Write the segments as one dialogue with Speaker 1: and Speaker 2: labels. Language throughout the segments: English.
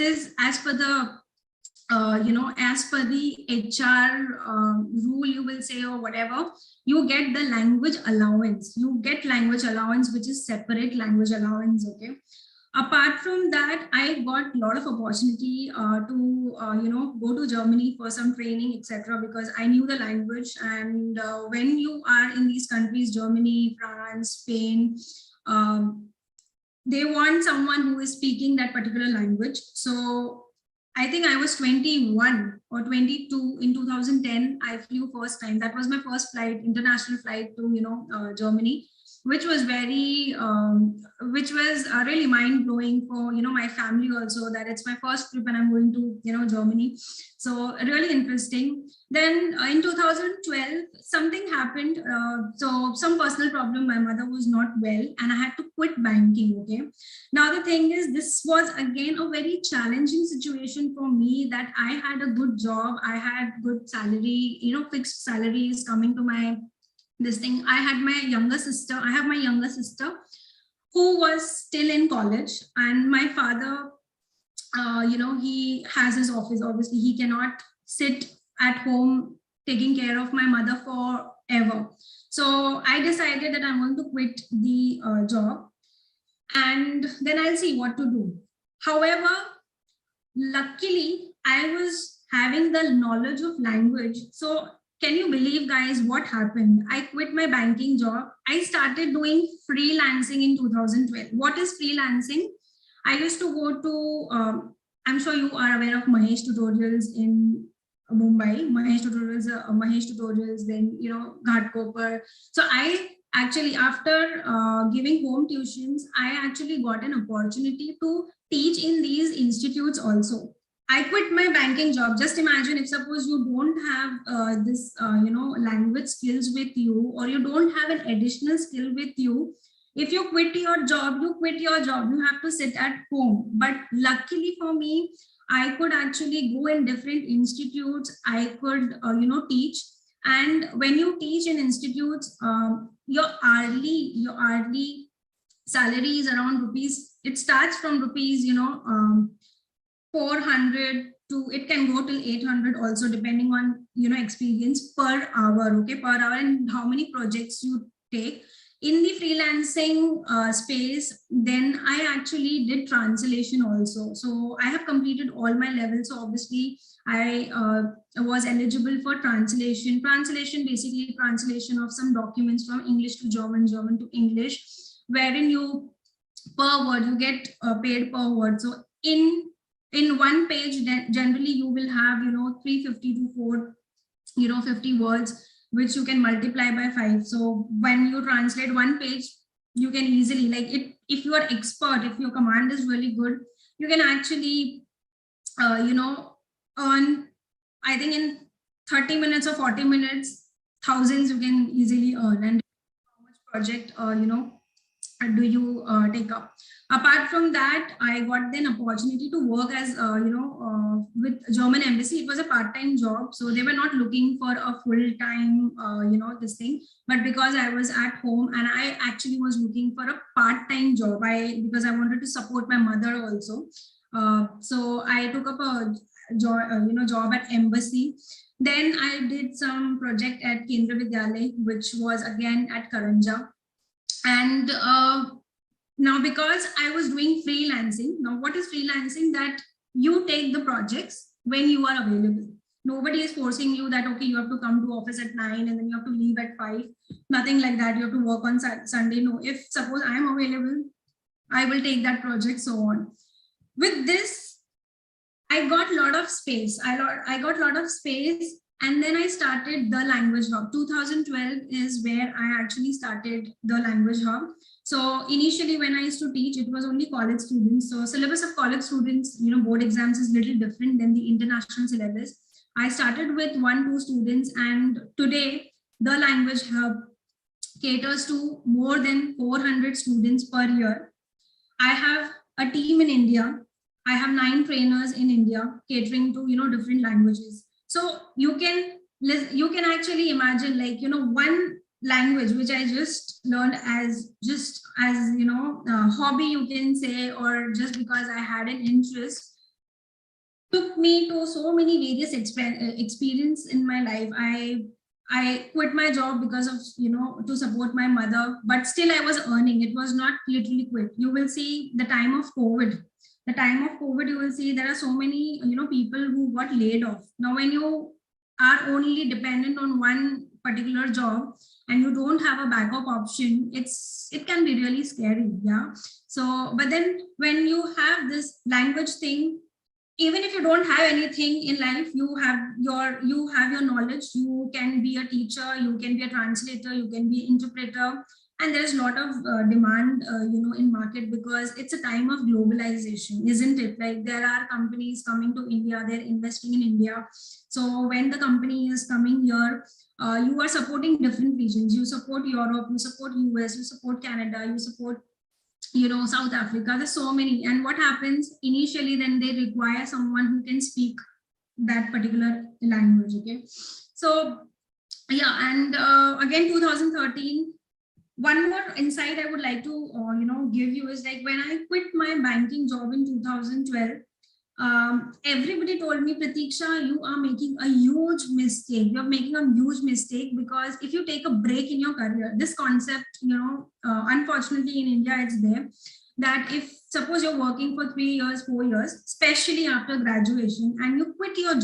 Speaker 1: is as per the as per the HR rule, you will say, or whatever, you get the language allowance. You get language allowance, which is separate language allowance. Okay. Apart from that, I got a lot of opportunity to go to Germany for some training, etc. Because I knew the language, and when you are in these countries, Germany, France, Spain, they want someone who is speaking that particular language. So I think I was 21 or 22 in 2010. I flew first time. That was my first flight, international flight to Germany, which was which was really mind blowing for my family also, that it's my first trip and I'm going to Germany. So really interesting. Then in 2012 something happened. So some personal problem. My mother was not well and I had to quit banking. Okay. Now the thing is, this was again a very challenging situation for me, that I had a good job, I had good salary, fixed salaries coming to my this thing. I have my younger sister who was still in college, and my father, he has his office. Obviously he cannot sit at home taking care of my mother forever. So I decided that I'm going to quit the job, and then I'll see what to do. However, luckily I was having the knowledge of language. So can you believe, guys, what happened? I quit my banking job. I started doing freelancing in 2012. What is freelancing? I used to go to, I'm sure you are aware of Mahesh Tutorials in Mumbai. Mahesh Tutorials, then, Ghatkopar. So I actually, after giving home tuitions, I actually got an opportunity to teach in these institutes also. I quit my banking job. Just imagine, if suppose you don't have this, language skills with you, or you don't have an additional skill with you. If you quit your job, you have to sit at home. But luckily for me, I could actually go in different institutes. I could, teach. And when you teach in institutes, your hourly salary is around rupees. It starts from rupees, 400 to, it can go till 800 also, depending on experience per hour. Okay, per hour, and how many projects you take in the freelancing space. Then I actually did translation also. So I have completed all my levels. So obviously I was eligible for translation. Basically translation of some documents from English to German, German to English, wherein you, per word, you get paid per word. So in one page, generally you will have 350 to 450 words, which you can multiply by 5. So when you translate one page, you can easily, like, if you are expert, if your command is really good, you can actually earn, I think in 30 minutes or 40 minutes, thousands you can easily earn. And how much project do you take up? Apart from that, I got then opportunity to work as with German embassy. It was a part-time job, so they were not looking for a full-time this thing. But because I was at home and I actually was looking for a part-time job, because I wanted to support my mother also. So I took up a job at embassy. Then I did some project at Kendra Vidyalay, which was again at Karanja. And now, because I was doing freelancing, now what is freelancing? That you take the projects when you are available. Nobody is forcing you that, okay, you have to come to office at 9 and then you have to leave at 5. Nothing like that. You have to work on Sunday. No, if suppose I am available, I will take that project, so on. With this, I got a lot of space. I got a lot of space. And then I started the Language Hub. 2012 is where I actually started the Language Hub. So initially when I used to teach, it was only college students. So syllabus of college students, board exams is little different than the international syllabus. I started with 1-2 students, and today the Language Hub caters to more than 400 students per year. I have a team in India. I have 9 trainers in India catering to, different languages. So you can actually imagine, like, one language which I just learned as hobby, you can say, or just because I had an interest. took me to so many various experience in my life. I quit my job because of, to support my mother, but still I was earning. It was not literally quit. You will see the time of COVID. The time of COVID, you will see there are so many, people who got laid off. Now, when you are only dependent on one particular job and you don't have a backup option, it can be really scary. Yeah. So, but then when you have this language thing, even if you don't have anything in life, you have your knowledge. You can be a teacher, you can be a translator, you can be an interpreter, and there is a lot of demand in market, because it's a time of globalization, isn't it? Like, there are companies coming to India, they're investing in India. So when the company is coming here, you are supporting different regions. You support Europe, you support US, you support Canada, you support South Africa. There's so many. And what happens initially, then they require someone who can speak that particular language. Okay, so yeah. And again, 2013, one more insight I would like to give you is, like, when I quit my banking job in 2012, everybody told me, Pratiksha, you are making a huge mistake. You're making a huge mistake, because if you take a break in your career, this concept, unfortunately in India, it's there, that if suppose you're working for 3 years, 4 years, especially after graduation, and you quit your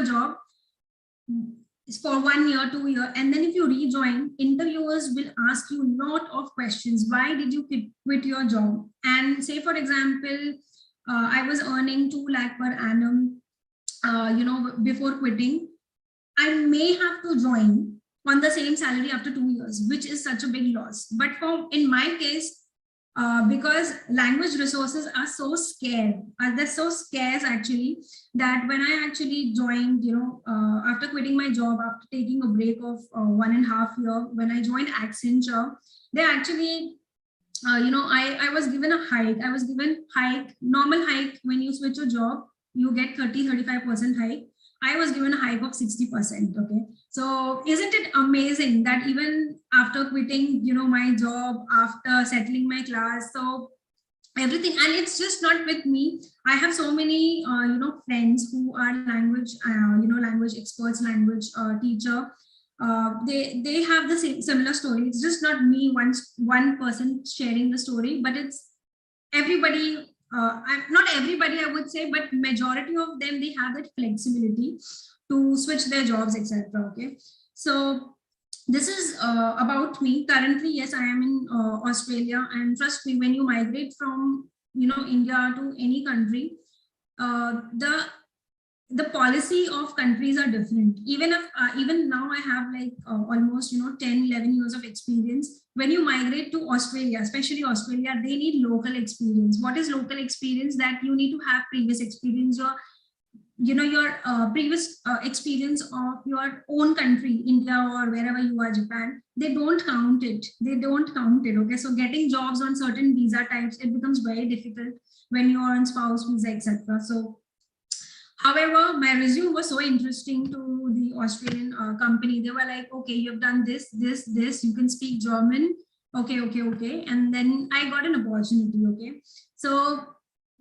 Speaker 1: job for 1 year, 2 year, and then if you rejoin, interviewers will ask you a lot of questions. Why did you quit your job? And say, for example, I was earning 2 lakh per annum, before quitting. I may have to join on the same salary after 2 years, which is such a big loss. But in my case, because language resources are so scarce, they're so scarce actually, that when I actually joined, after quitting my job, after taking a break of 1.5 years, when I joined Accenture, they actually I was given a hike. I was given normal hike. When you switch a job, you get 35% hike. I was given a hike of 60%. Okay. So isn't it amazing that even after quitting, my job, after settling my class, so everything, and it's just not with me. I have so many, friends who are language experts, language teacher. They have the same similar story. It's just not me, one person sharing the story, but it's everybody. Not everybody, I would say, but majority of them, they have that flexibility to switch their jobs, etc. Okay, so this is about me currently. Yes, I am in Australia, and trust me, when you migrate from India to any country, the policy of countries are different. Even now I have like almost 10-11 years of experience. When you migrate to Australia, especially Australia, they need local experience. What is local experience? That you need to have previous experience, your previous experience of your own country, India, or wherever you are, Japan. They don't count it. Okay, so getting jobs on certain visa types, it becomes very difficult when you are on spouse visa, etc. So however, my resume was so interesting to the Australian company. They were like, okay, you've done this, you can speak German. Okay. And then I got an opportunity. Okay. So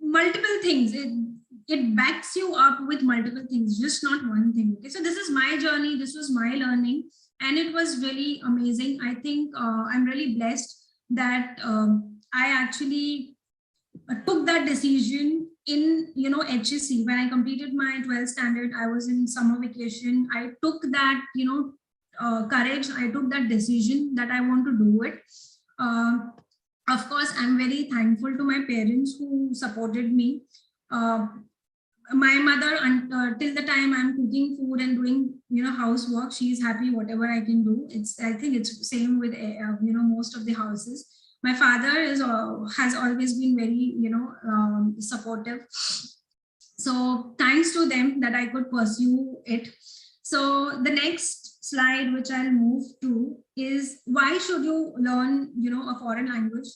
Speaker 1: multiple things. It backs you up with multiple things, just not one thing. Okay. So this is my journey. This was my learning. And it was really amazing. I think I'm really blessed that I actually took that decision in HSC. When I completed my 12th standard, I was in summer vacation. I took that courage. I took that decision that I want to do it. Of course, I'm very thankful to my parents who supported me. My mother, till the time I'm cooking food and doing housework, she's happy whatever I can do. I think it's same with most of the houses. My father has always been very supportive. So thanks to them that I could pursue it. So the next slide, which I'll move to, is why should you learn a foreign language?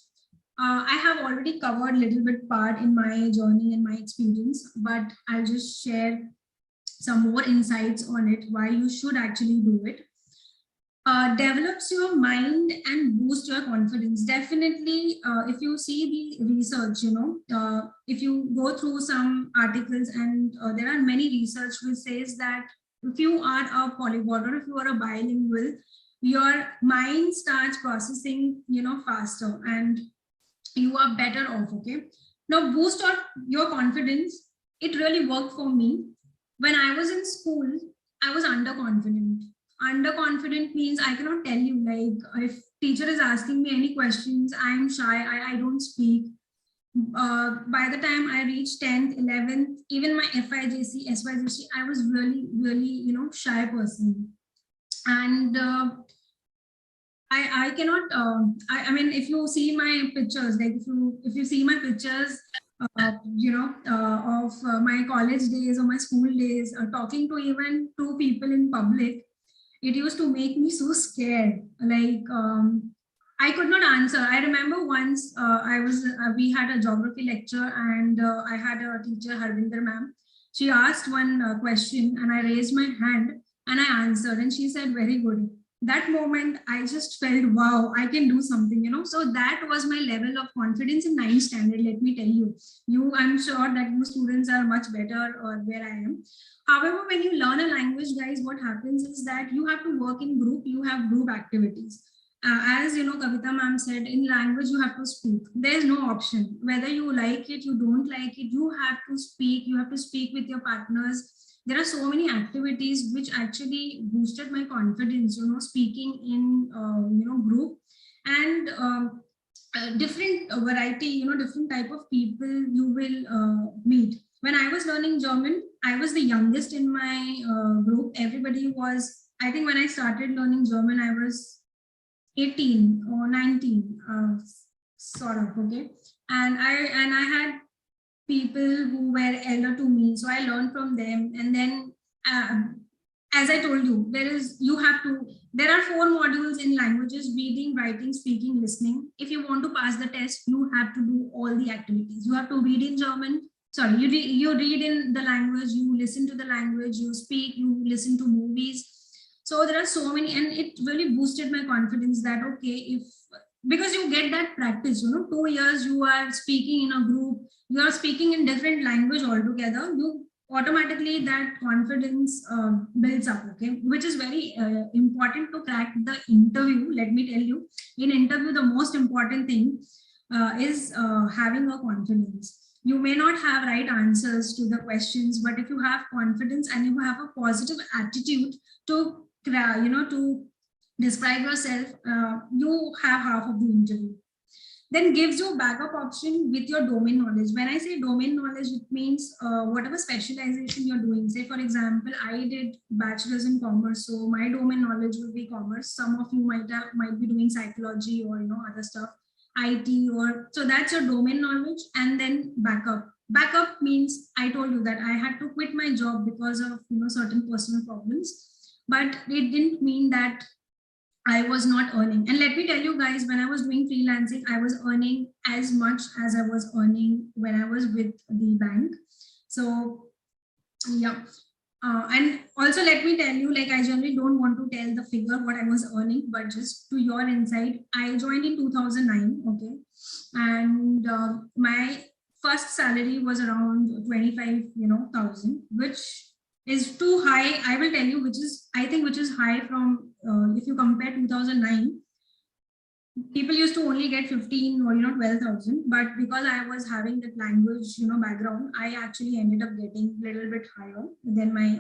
Speaker 1: I have already covered a little bit part in my journey and my experience, but I'll just share some more insights on it, why you should actually do it. Develops your mind and boost your confidence. Definitely, if you see the research, if you go through some articles, and there are many research which says that if you are a polyglot or if you are a bilingual, your mind starts processing, faster, and you are better off. Okay. Now, boost your confidence. It really worked for me. When I was in school, I was underconfident. Underconfident means I cannot tell you, like, if teacher is asking me any questions, I'm shy, I don't speak. By the time I reached 10th, 11th, even my FIJC, SYJC, I was really, really, shy person. And I cannot I mean, if you see my pictures, like if you see my pictures of my college days or my school days, talking to even two people in public, it used to make me so scared. Like, I could not answer. I remember once we had a geography lecture, and I had a teacher, Harvinder ma'am. She asked one question, and I raised my hand and I answered, and she said, "Very good." That moment, I just felt, wow, I can do something. So that was my level of confidence in ninth standard. Let me tell you, I'm sure that you students are much better or where I am. However, when you learn a language, guys, what happens is that you have to work in group, you have group activities. As you know, Kavita ma'am said, in language, you have to speak. There is no option. Whether you like it, you don't like it, you have to speak. You have to speak with your partners. There are so many activities which actually boosted my confidence, speaking in, group. And different variety, different type of people you will meet. When I was learning German, I was the youngest in my group. Everybody was, I think when I started learning German, I was 18 or 19, sort of, okay. And I had people who were elder to me, so I learned from them. And then, as I told you, there are 4 modules in languages: reading, writing, speaking, listening. If you want to pass the test, you have to do all the activities. You have to read in German. Sorry, you read in the language, you listen to the language, you speak, you listen to movies. So there are so many, and it really boosted my confidence that, okay, if, because you get that practice, 2 years you are speaking in a group, you are speaking in different language altogether, you automatically, that confidence builds up. Okay, which is very important to crack the interview. Let me tell you, in interview, the most important thing is having a confidence. You may not have right answers to the questions, but if you have confidence and you have a positive attitude to, to describe yourself, you have half of the interview. Then gives you backup option with your domain knowledge. When I say domain knowledge, it means whatever specialization you're doing. Say, for example, I did bachelor's in commerce, so my domain knowledge will be commerce. Some of you might be doing psychology or other stuff, IT, or so that's your domain knowledge. And then backup. Backup means, I told you that I had to quit my job because of certain personal problems, but it didn't mean that I was not earning. And let me tell you guys, when I was doing freelancing, I was earning as much as I was earning when I was with the bank. So yeah. And also, let me tell you, like, I generally don't want to tell the figure what I was earning, but just to your insight, I joined in 2009, okay, and my first salary was around 25,000, which is too high. I will tell you, which is, I think, which is high from, if you compare 2009, people used to only get 15 or 12,000, but because I was having that language background, I actually ended up getting a little bit higher than my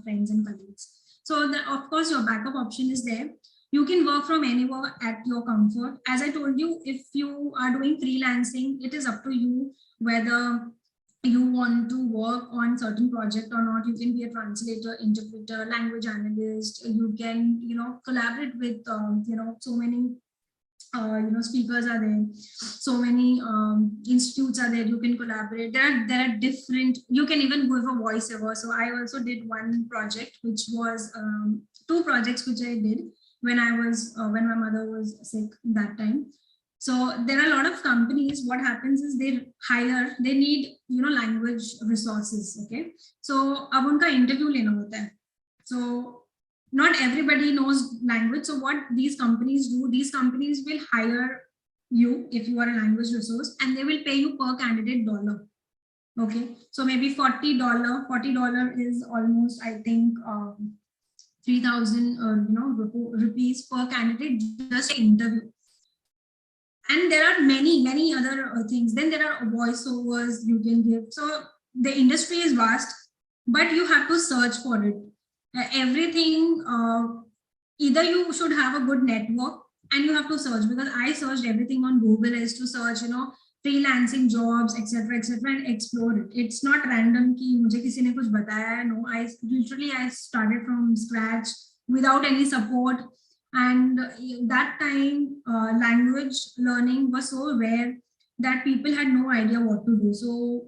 Speaker 1: friends and colleagues. So of course your backup option is there. You can work from anywhere at your comfort. As I told you, if you are doing freelancing, it is up to you whether you want to work on certain project or not. You can be a translator, interpreter, language analyst. You can collaborate with so many speakers are there, so many institutes are there, you can collaborate. There are different, you can even go for voiceover. So I also did one project, which was 2 projects which I did when I was when my mother was sick that time. So there are a lot of companies, what happens is they need language resources. Okay, so ab unka interview lena hota hai. So not everybody knows language. So what these companies do, these companies will hire you if you are a language resource, and they will pay you per candidate dollar. Okay, so maybe $40 is almost, I think, 3,000 rupees per candidate, just interview. And there are many other things. Then there are voiceovers you can give. So the industry is vast, but you have to search for it. Everything, either you should have a good network and you have to search, because I searched everything on Google as to search, freelancing jobs, etc., and explore it. It's not random कि मुझे किसी ने कुछ बताया है. No, I started from scratch without any support. And that time, language learning was so rare that people had no idea what to do. So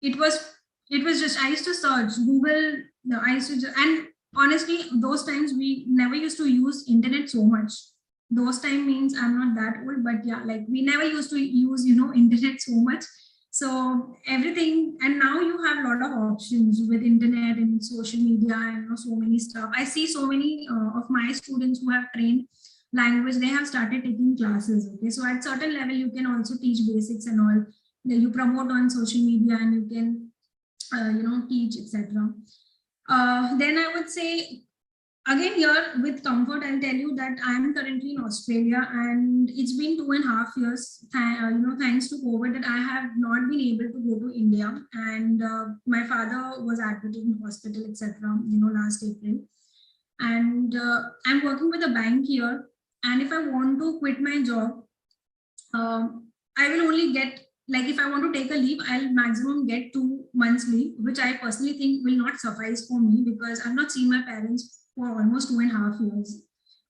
Speaker 1: it was just, I used to search Google. No, I used to and honestly, those times we never used to use internet so much. Those time means I'm not that old, but yeah, like we never used to use internet so much. So everything, and now you have a lot of options with internet and social media and so many stuff. I see so many of my students who have trained language, they have started taking classes. Okay, so at certain level you can also teach basics and all. You promote on social media and you can teach, etc. Then I would say, again, here with comfort, I'll tell you that I'm currently in Australia, and it's been 2.5 years, thanks to COVID, that I have not been able to go to India. And my father was admitted in hospital, etc., last April. And I'm working with a bank here. And if I want to quit my job, I will only get, like, if I want to take a leave, I'll maximum get 2 months leave, which I personally think will not suffice for me, because I've not seen my parents for almost 2.5 years.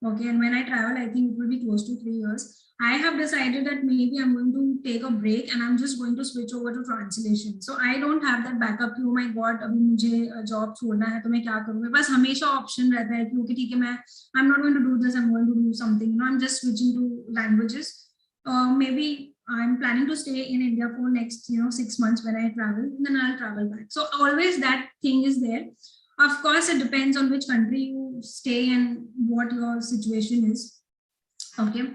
Speaker 1: Okay, and when I travel, I think it will be close to 3 years. I have decided that maybe I'm going to take a break and I'm just going to switch over to translation. So I don't have that backup कि oh my god अभी मुझे job छोड़ना है तो मैं क्या करूँ. मेरे पास हमेशा option रहता है कि okay ठीक है, I'm not going to do this, I'm going to do something. I'm just switching to languages. Maybe I'm planning to stay in India for next 6 months. When I travel, then I'll travel back. So always that thing is there. Of course, it depends on which country you stay and what your situation is. Okay.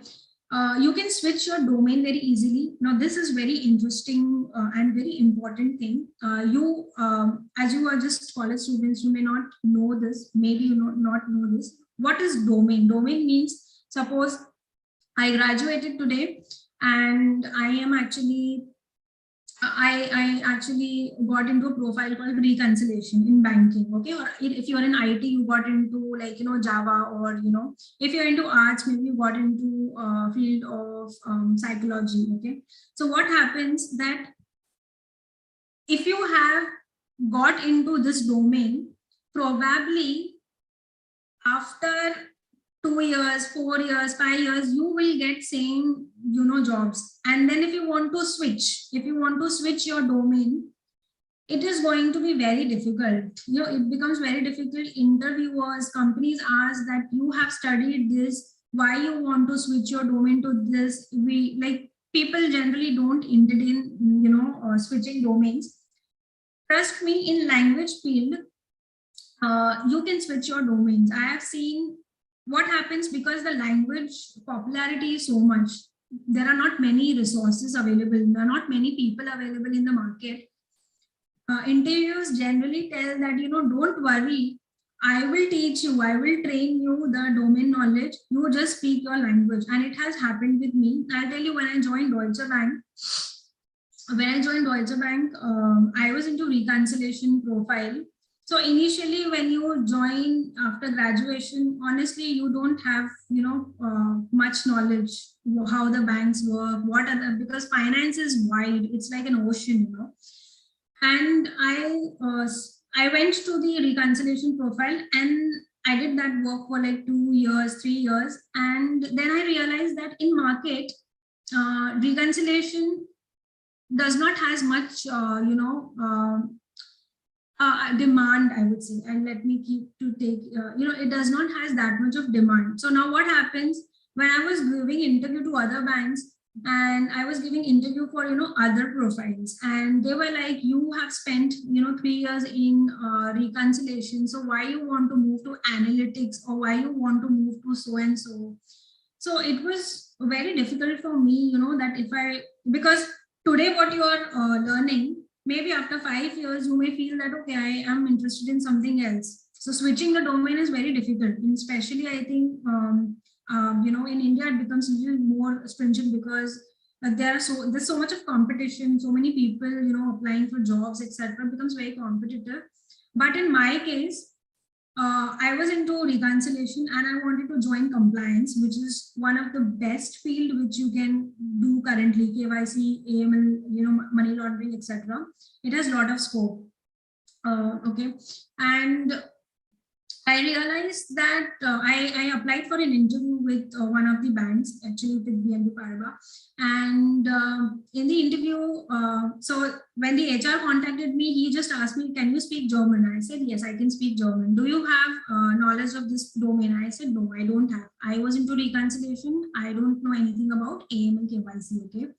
Speaker 1: You can switch your domain very easily. Now, this is very interesting and very important thing. As you are just college students, you may not know this. Maybe you not know this. What is domain? Domain means, suppose I graduated today and I actually got into a profile called reconciliation in banking. Okay, or if you're in IT, you got into Java, or if you're into arts, maybe you got into field of psychology. Okay, so what happens that if you have got into this domain, probably after 2 years, 4 years, 5 years, you will get same jobs. And then if you want to switch your domain, it is going to be very difficult. It becomes very difficult. Interviewers, companies ask that you have studied this, why you want to switch your domain to this. People generally don't entertain switching domains. Trust me, in language field, you can switch your domains. I have seen what happens because the language popularity is so much. There are not many resources available. There are not many people available in the market. Interviews generally tell that, don't worry, I will teach you, I will train you the domain knowledge. You just speak your language. And it has happened with me. I'll tell you, when I joined Deutsche Bank, I was into reconciliation profile. So initially, when you join after graduation, honestly, you don't have, much knowledge how the banks work, because finance is wide. It's like an ocean, And I went to the reconciliation profile and I did that work for like 2 years, 3 years. And then I realized that in market, reconciliation does not has much, demand, I would say. And let me it does not has that much of demand. So now what happens, when I was giving interview to other banks, and I was giving interview for, other profiles, and they were like, you have spent, 3 years in reconciliation, so why you want to move to analytics, or why you want to move to so and so. So it was very difficult for me, that if I, because today what you are learning, maybe after 5 years you may feel that, okay, I am interested in something else. So switching the domain is very difficult, and especially I think in India it becomes a little more stringent, because there's so much of competition, so many people, applying for jobs, etc. becomes very competitive. But in my case, I was into reconciliation and I wanted to join compliance, which is one of the best field which you can do currently. KYC, AML, money laundering, etc. It has a lot of scope. Okay, and I realized that I applied for an interview with one of the banks, actually with BNP Paribas. And in the interview, so when the HR contacted me, he just asked me, can you speak German? I said, yes, I can speak German. Do you have knowledge of this domain? I said, no, I don't have. I was into reconciliation. I don't know anything about AML KYC, okay?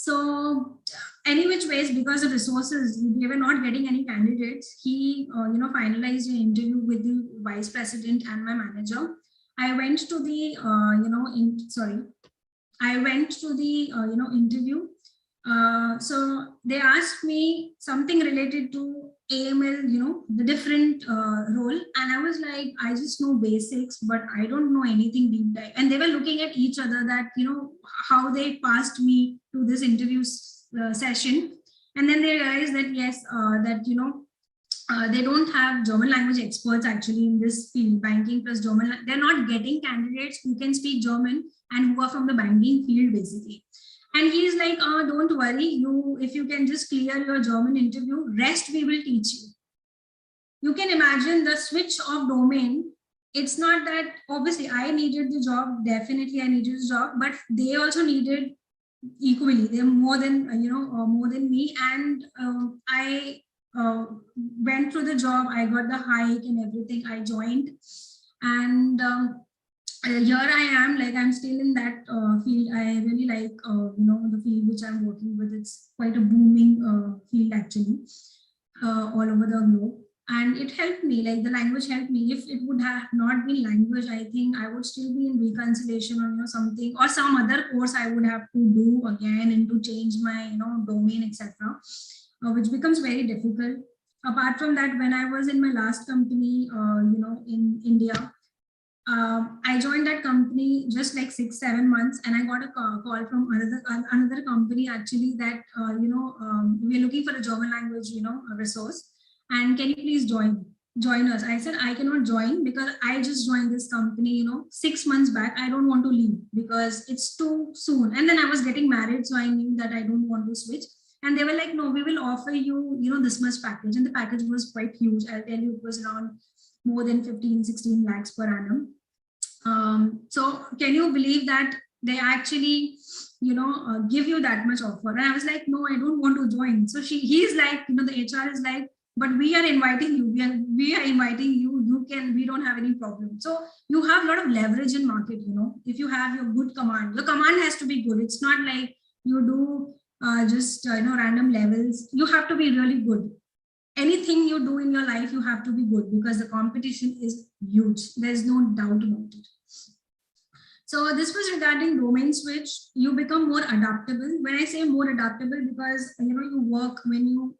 Speaker 1: So any which ways, because of resources, we were not getting any candidates. He, finalized an interview with the vice president and my manager. I went to the, I went to the, interview. So they asked me something related to AML, the different role. And I was like, I just know basics, but I don't know anything deep dive. And they were looking at each other that, how they passed me to this interview session. And then they realized that, yes, they don't have German language experts actually in this field, banking plus German. They're not getting candidates who can speak German and who are from the banking field, basically. And he's like, don't worry, if you can just clear your German interview, rest we will teach you. You can imagine the switch of domain. It's not that, obviously I needed the job, definitely I needed the job, but they also needed equally. They're more than, more than me. And I went through the job, I got the hike and everything, I joined. And here I am, like I'm still in that field. I really like, the field which I'm working with. It's quite a booming field actually, all over the globe. And it helped me, like the language helped me. If it would have not been language, I think I would still be in reconciliation or, something, or some other course I would have to do again and to change my, domain, etc., which becomes very difficult. Apart from that, when I was in my last company, in India, I joined that company just like 6-7 months, and I got a call from another company actually that we're looking for a German language a resource, and can you please join us? I said I cannot join because I just joined this company 6 months back. I don't want to leave because it's too soon, and then I was getting married, so I knew that I don't want to switch. And they were like, no, we will offer you this much package, and the package was quite huge. I'll tell you, it was around more than 15-16 lakhs per annum. So can you believe that they actually give you that much offer? And I was like, no, I don't want to join. So he's like, the HR is like, but we are inviting you, we are inviting you, you can, we don't have any problem. So you have a lot of leverage in market. If you have your good command, your command has to be good. It's not like you do just random levels. You have to be really good. Anything you do in your life, you have to be good, because the competition is huge. There's no doubt about it. So this was regarding domain switch. You become more adaptable. When I say more adaptable, because you work when you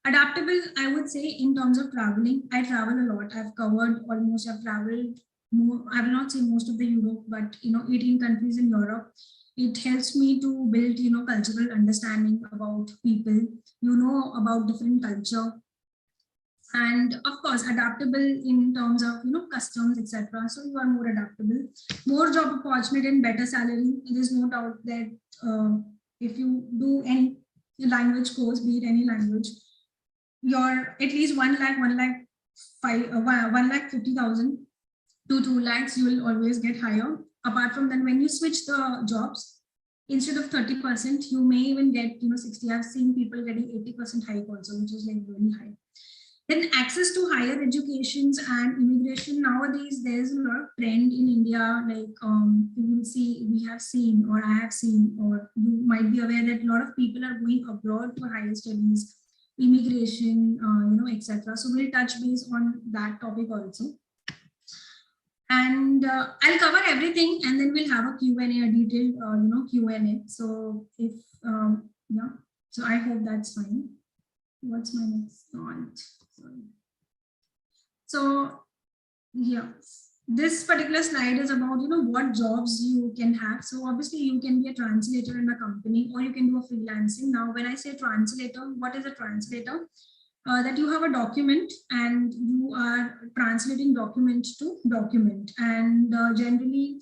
Speaker 1: adaptable, I would say in terms of traveling. I travel a lot. I've covered almost, I've traveled more, I will not say most of the Europe, but 18 countries in Europe. It helps me to build cultural understanding about people, about different culture, and of course adaptable in terms of customs, etc. So you are more adaptable, more job opportunity and better salary. There is no doubt that if you do any language course, be it any language, your at least 1 lakh, 1,50,000 to 2 lakhs, you will always get higher. Apart from that, when you switch the jobs, instead of 30%, you may even get 60. I've seen people getting 80% hike also, which is like really high. Then access to higher educations and immigration. Nowadays, there's a lot of trend in India. Like you will see, we have seen, or I have seen, or you might be aware that a lot of people are going abroad for higher studies, immigration, etc. So we'll touch base on that topic also. And I'll cover everything, and then we'll have a Q&A, a detailed, Q&A. So if, yeah, so I hope that's fine. What's my next point? Sorry. So, yeah, this particular slide is about, what jobs you can have. So obviously you can be a translator in a company, or you can do a freelancing. Now, when I say translator, what is a translator? That you have a document and you are translating document to document, and generally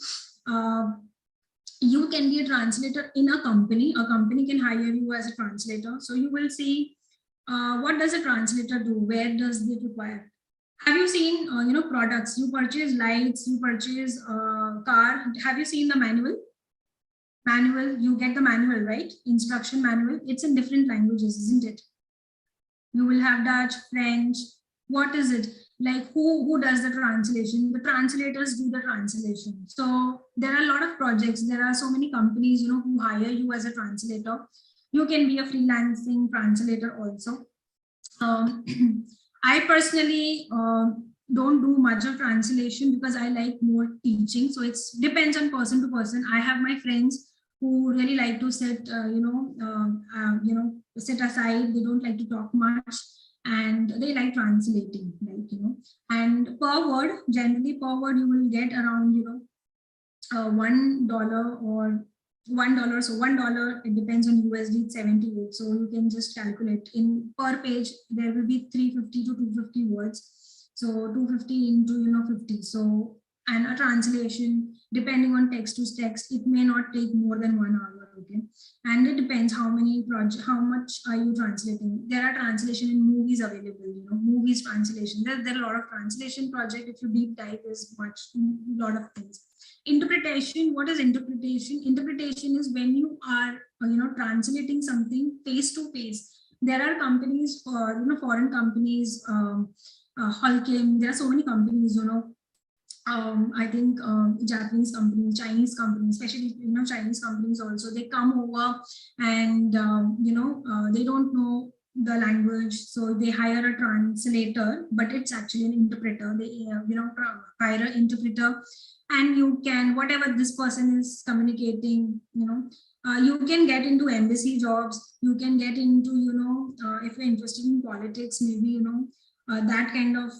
Speaker 1: you can be a translator in a company. A company can hire you as a translator. So you will see what does a translator do, where does it require. Have you seen products? You purchase lights, you purchase car. Have you seen the manual? You get the manual, right? Instruction manual. It's in different languages, isn't it? You will have Dutch, French. What is it? Like who does the translation? The translators do the translation. So there are a lot of projects. There are so many companies, who hire you as a translator. You can be a freelancing translator also. I personally don't do much of translation because I like more teaching. So it depends on person to person. I have my friends who really like to sit, sit aside. They don't like to talk much, and they like translating, And per word, generally per word, you will get around, $1 or $1. So $1, it depends on USD, it's 78. So you can just calculate in per page, there will be 350 to 250 words. So 250 into 50. So, and a translation, depending on text to text, it may not take more than 1 hour. Okay, and it depends how much are you translating. There are translation in movies available. Movies translation. There are a lot of translation project. If you deep dive, there's a lot of things. Interpretation. What is interpretation? Interpretation is when you are translating something face to face. There are companies for foreign companies, Holcim. There are so many companies. I think Japanese companies, Chinese companies, especially Chinese companies also, they come over and they don't know the language, so they hire a translator, but it's actually an interpreter. They hire an interpreter, and you can, whatever this person is communicating, you can get into embassy jobs. You can get into if you're interested in politics, maybe that kind of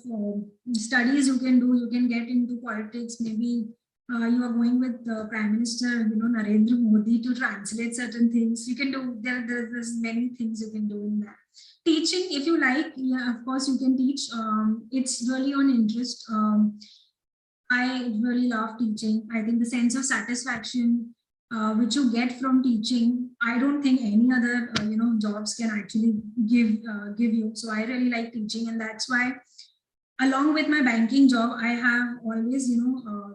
Speaker 1: studies you can do. You can get into politics. Maybe you are going with the Prime Minister, Narendra Modi, to translate certain things. You can do, there's many things you can do in that. Teaching, if you like, yeah, of course you can teach. It's really on interest. I really love teaching. I think the sense of satisfaction which you get from teaching, I don't think any other jobs can actually give you. So I really like teaching, and that's why, along with my banking job, I have always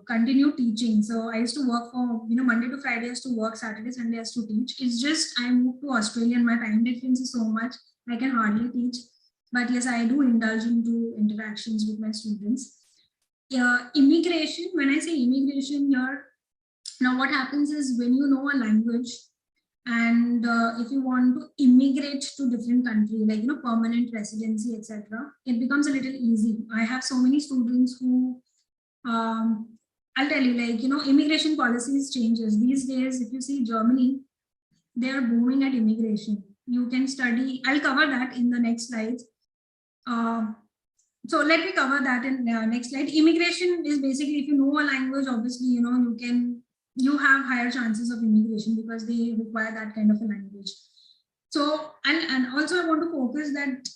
Speaker 1: continued teaching. So I used to work for Monday to Friday. I used to work, Saturday, Sunday I used to teach. It's just I moved to Australia and my time difference is so much I can hardly teach. But yes, I do indulge into interactions with my students. Immigration. When I say immigration here, now what happens is, when you know a language, and if you want to immigrate to different country, like permanent residency, etc., it becomes a little easy. I have so many students who I'll tell you, like immigration policies changes these days. If you see Germany, they are booming at immigration. You can study, I'll cover that in the next slides. So let me cover that in next slide. Immigration is basically, if you know a language, obviously you have higher chances of immigration because they require that kind of a language. So, and also I want to focus that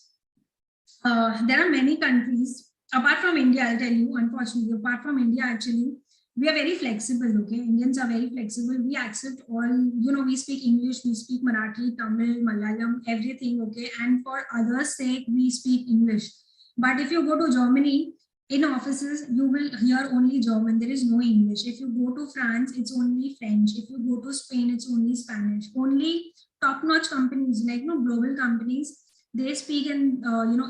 Speaker 1: there are many countries apart from India. I'll tell you, unfortunately, apart from India, actually, we are very flexible. Okay, Indians are very flexible. We accept all, we speak English, we speak Marathi, Tamil, Malayalam, everything. Okay, and for others' sake, we speak English. But if you go to Germany, in offices, you will hear only German. There is no English. If you go to France, it's only French. If you go to Spain, it's only Spanish. Only top-notch companies, like global companies, they speak in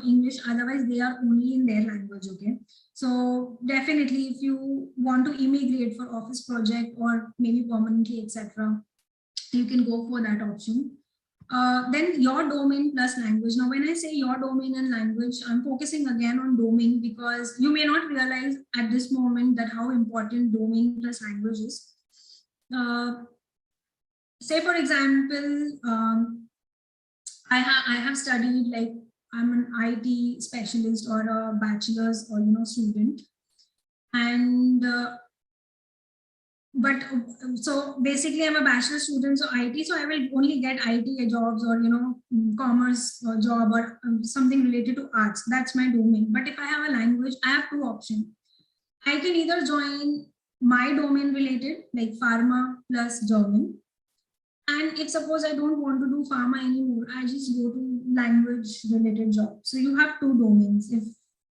Speaker 1: English, otherwise they are only in their language. Okay, so definitely if you want to immigrate for office project or maybe permanently, etc., you can go for that option. Then your domain plus language. Now, when I say your domain and language, I'm focusing again on domain because you may not realize at this moment that how important domain plus language is. Say for example, I have studied, like I'm an IT specialist or a bachelor's or student, and but so basically I'm a bachelor student, so IT, so I will only get IT jobs or commerce or job or something related to arts. That's my domain. But if I have a language, I have two options. I can either join my domain related, like pharma plus German, and if suppose I don't want to do pharma anymore, I just go to language related job. So you have two domains, if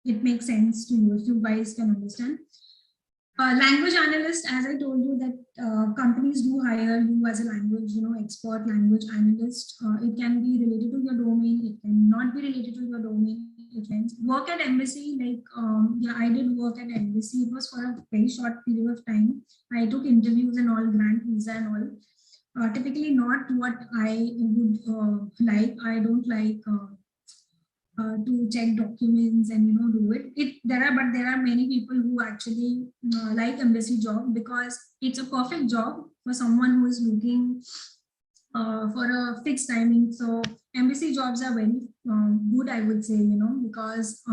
Speaker 1: it makes sense to you, if you guys can understand. Language analyst, as I told you, that companies do hire you as a language, expert language analyst. It can be related to your domain. It can not be related to your domain. It can work at embassy. Like, yeah, I did work at embassy. It was for a very short period of time. I took interviews and all, grant visa and all. Typically not what I would like. I don't like to check documents and do it. There are many people who actually like embassy job because it's a perfect job for someone who is looking for a fixed timing. So embassy jobs are very good, I would say, because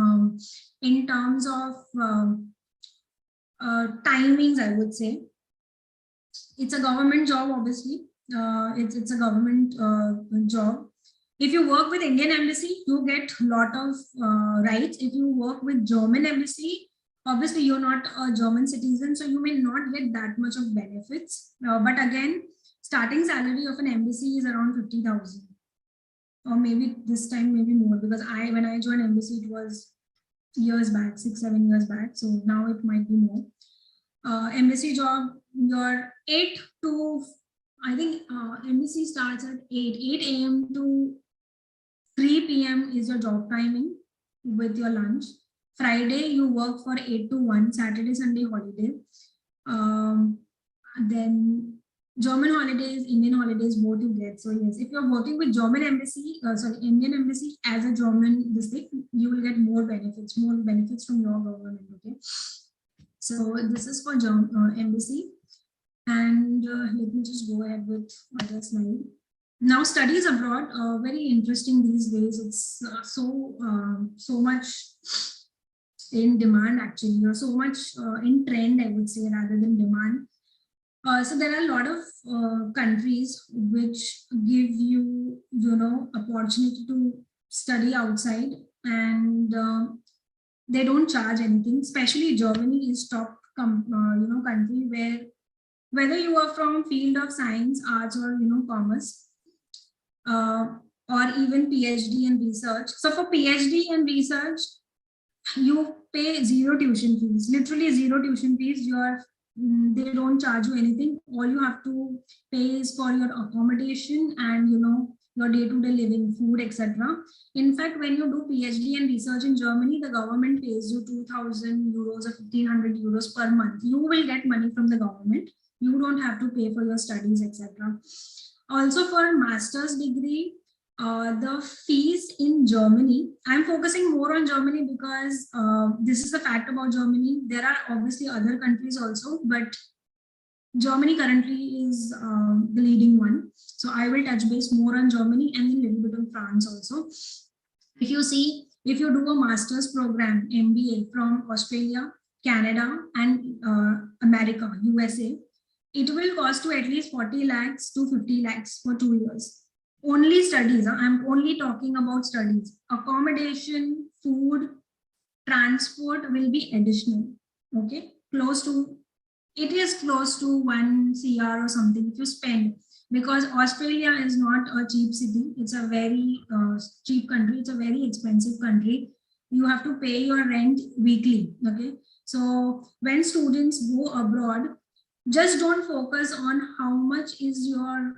Speaker 1: in terms of timings, I would say it's a government job. Obviously, it's a government job. If you work with Indian embassy, you get a lot of rights. If you work with German embassy, obviously you're not a German citizen, so you may not get that much of benefits. But again, starting salary of an embassy is around 50,000, or maybe this time maybe more, because when I joined embassy, it was years back, 6-7 years back. So now it might be more. Embassy job, your 8 to, I think embassy starts at 8 a.m. to 3 p.m. is your job timing with your lunch. Friday, you work for 8 to 1, Saturday, Sunday holiday. Then German holidays, Indian holidays, both you get. So yes, if you're working with German embassy, Indian embassy as a German district, you will get more benefits from your government. Okay. So this is for German embassy. And let me just go ahead with other slide. Now, studies abroad, very interesting these days. It's so much in demand, actually, or so much in trend, I would say, rather than demand. So there are a lot of countries which give you, opportunity to study outside, and they don't charge anything. Especially Germany is top, country where whether you are from field of science, arts, or commerce, or even PhD and research. So for PhD and research, you pay zero tuition fees, literally zero tuition fees. They don't charge you anything. All you have to pay is for your accommodation and your day-to-day living, food, etc. In fact, when you do PhD and research in Germany, the government pays you 2,000 euros or 1,500 euros per month. You will get money from the government. You don't have to pay for your studies, etc. Also, for a master's degree, the fees in Germany, I'm focusing more on Germany because this is the fact about Germany. There are obviously other countries also, but Germany currently is the leading one. So I will touch base more on Germany and then a little bit on France also. If you do a master's program, MBA from Australia, Canada, and America, USA, it will cost you at least 40 lakhs to 50 lakhs for 2 years. Only studies. I'm only talking about studies. Accommodation, food, transport will be additional. Okay, it is close to 1 CR or something if you spend, because Australia is not a cheap city. It's a very cheap country. It's a very expensive country. You have to pay your rent weekly. Okay, so when students go abroad, Just don't focus on how much is your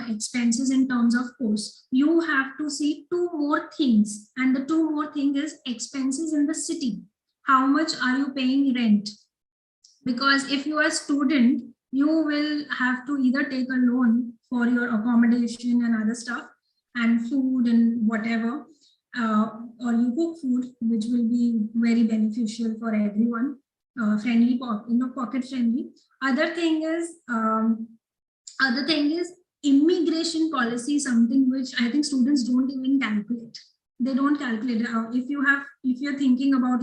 Speaker 1: expenses in terms of course. You have to see two more things, and the two more thing is expenses in the city. How much are you paying rent? Because if you are a student, you will have to either take a loan for your accommodation and other stuff and food and whatever, uh, or you cook food, which will be very beneficial for everyone, friendly, pocket friendly. other thing is um, Other thing is immigration policy, something which I think students don't even calculate. They don't calculate. If you're thinking about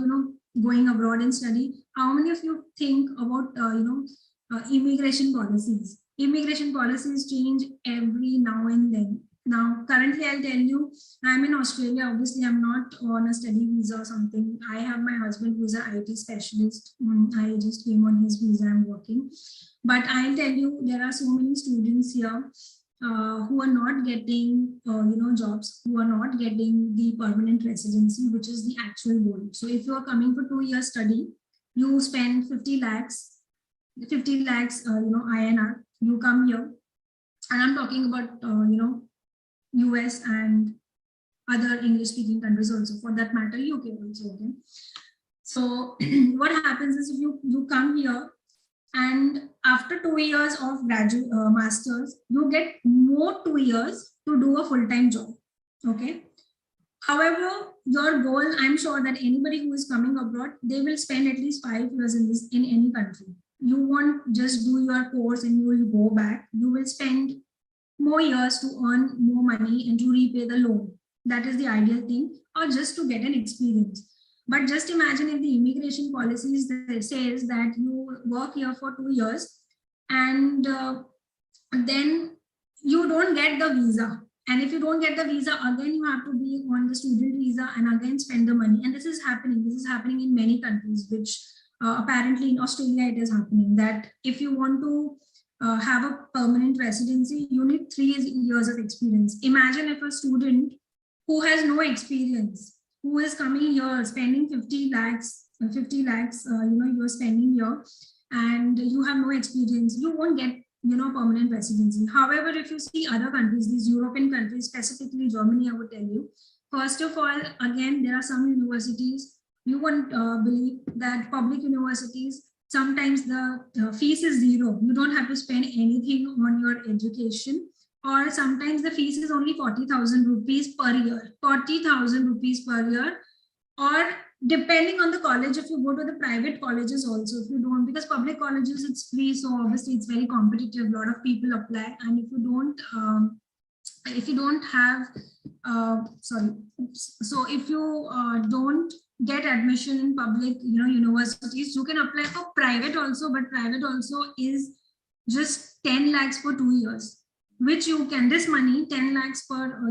Speaker 1: going abroad and study, how many of you think about immigration policies? Immigration policies change every now and then. Now, currently, I'll tell you, I'm in Australia. Obviously, I'm not on a study visa or something. I have my husband who's an IT specialist. I just came on his visa. I'm working. But I'll tell you, there are so many students here who are not getting, jobs, who are not getting the permanent residency, which is the actual goal. So if you are coming for 2 years study, you spend 50 lakhs, INR, you come here. And I'm talking about, US and other English speaking countries also, for that matter, UK also. Okay. So what happens is if you come here, and after 2 years of graduate masters, you get more 2 years to do a full-time job. Okay. However, your goal, I'm sure that anybody who is coming abroad, they will spend at least 5 years in any country. You won't just do your course and you will go back. You will spend more years to earn more money and to repay the loan. That is the ideal thing, or just to get an experience. But just imagine if the immigration policies that says that you work here for 2 years and then you don't get the visa. And if you don't get the visa, again, you have to be on the student visa and again spend the money. And this is happening. This is happening in many countries, which apparently in Australia it is happening, that if you want to have a permanent residency, you need 3 years of experience. Imagine if a student who has no experience, who is coming here spending 50 lakhs, you're spending here and you have no experience, you won't get permanent residency. However, if you see other countries, these European countries, specifically Germany, I would tell you, first of all, again, there are some universities, you won't believe that public universities, sometimes the fees is zero. You don't have to spend anything on your education, or sometimes the fees is only 40,000 rupees per year, 40,000 rupees per year, or depending on the college, if you go to the private colleges also, if you don't, because public colleges it's free, so obviously it's very competitive, a lot of people apply, and if you don't have sorry so if you don't get admission in public universities, you can apply for private also, but private also is just 10 lakhs for 2 years, which you can, this money 10 lakhs for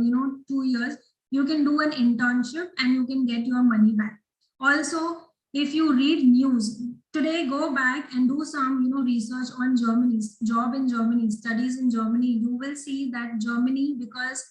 Speaker 1: 2 years, you can do an internship and you can get your money back. Also, if you read news today, go back and do some research on Germany's job in Germany, studies in Germany. You will see that Germany, because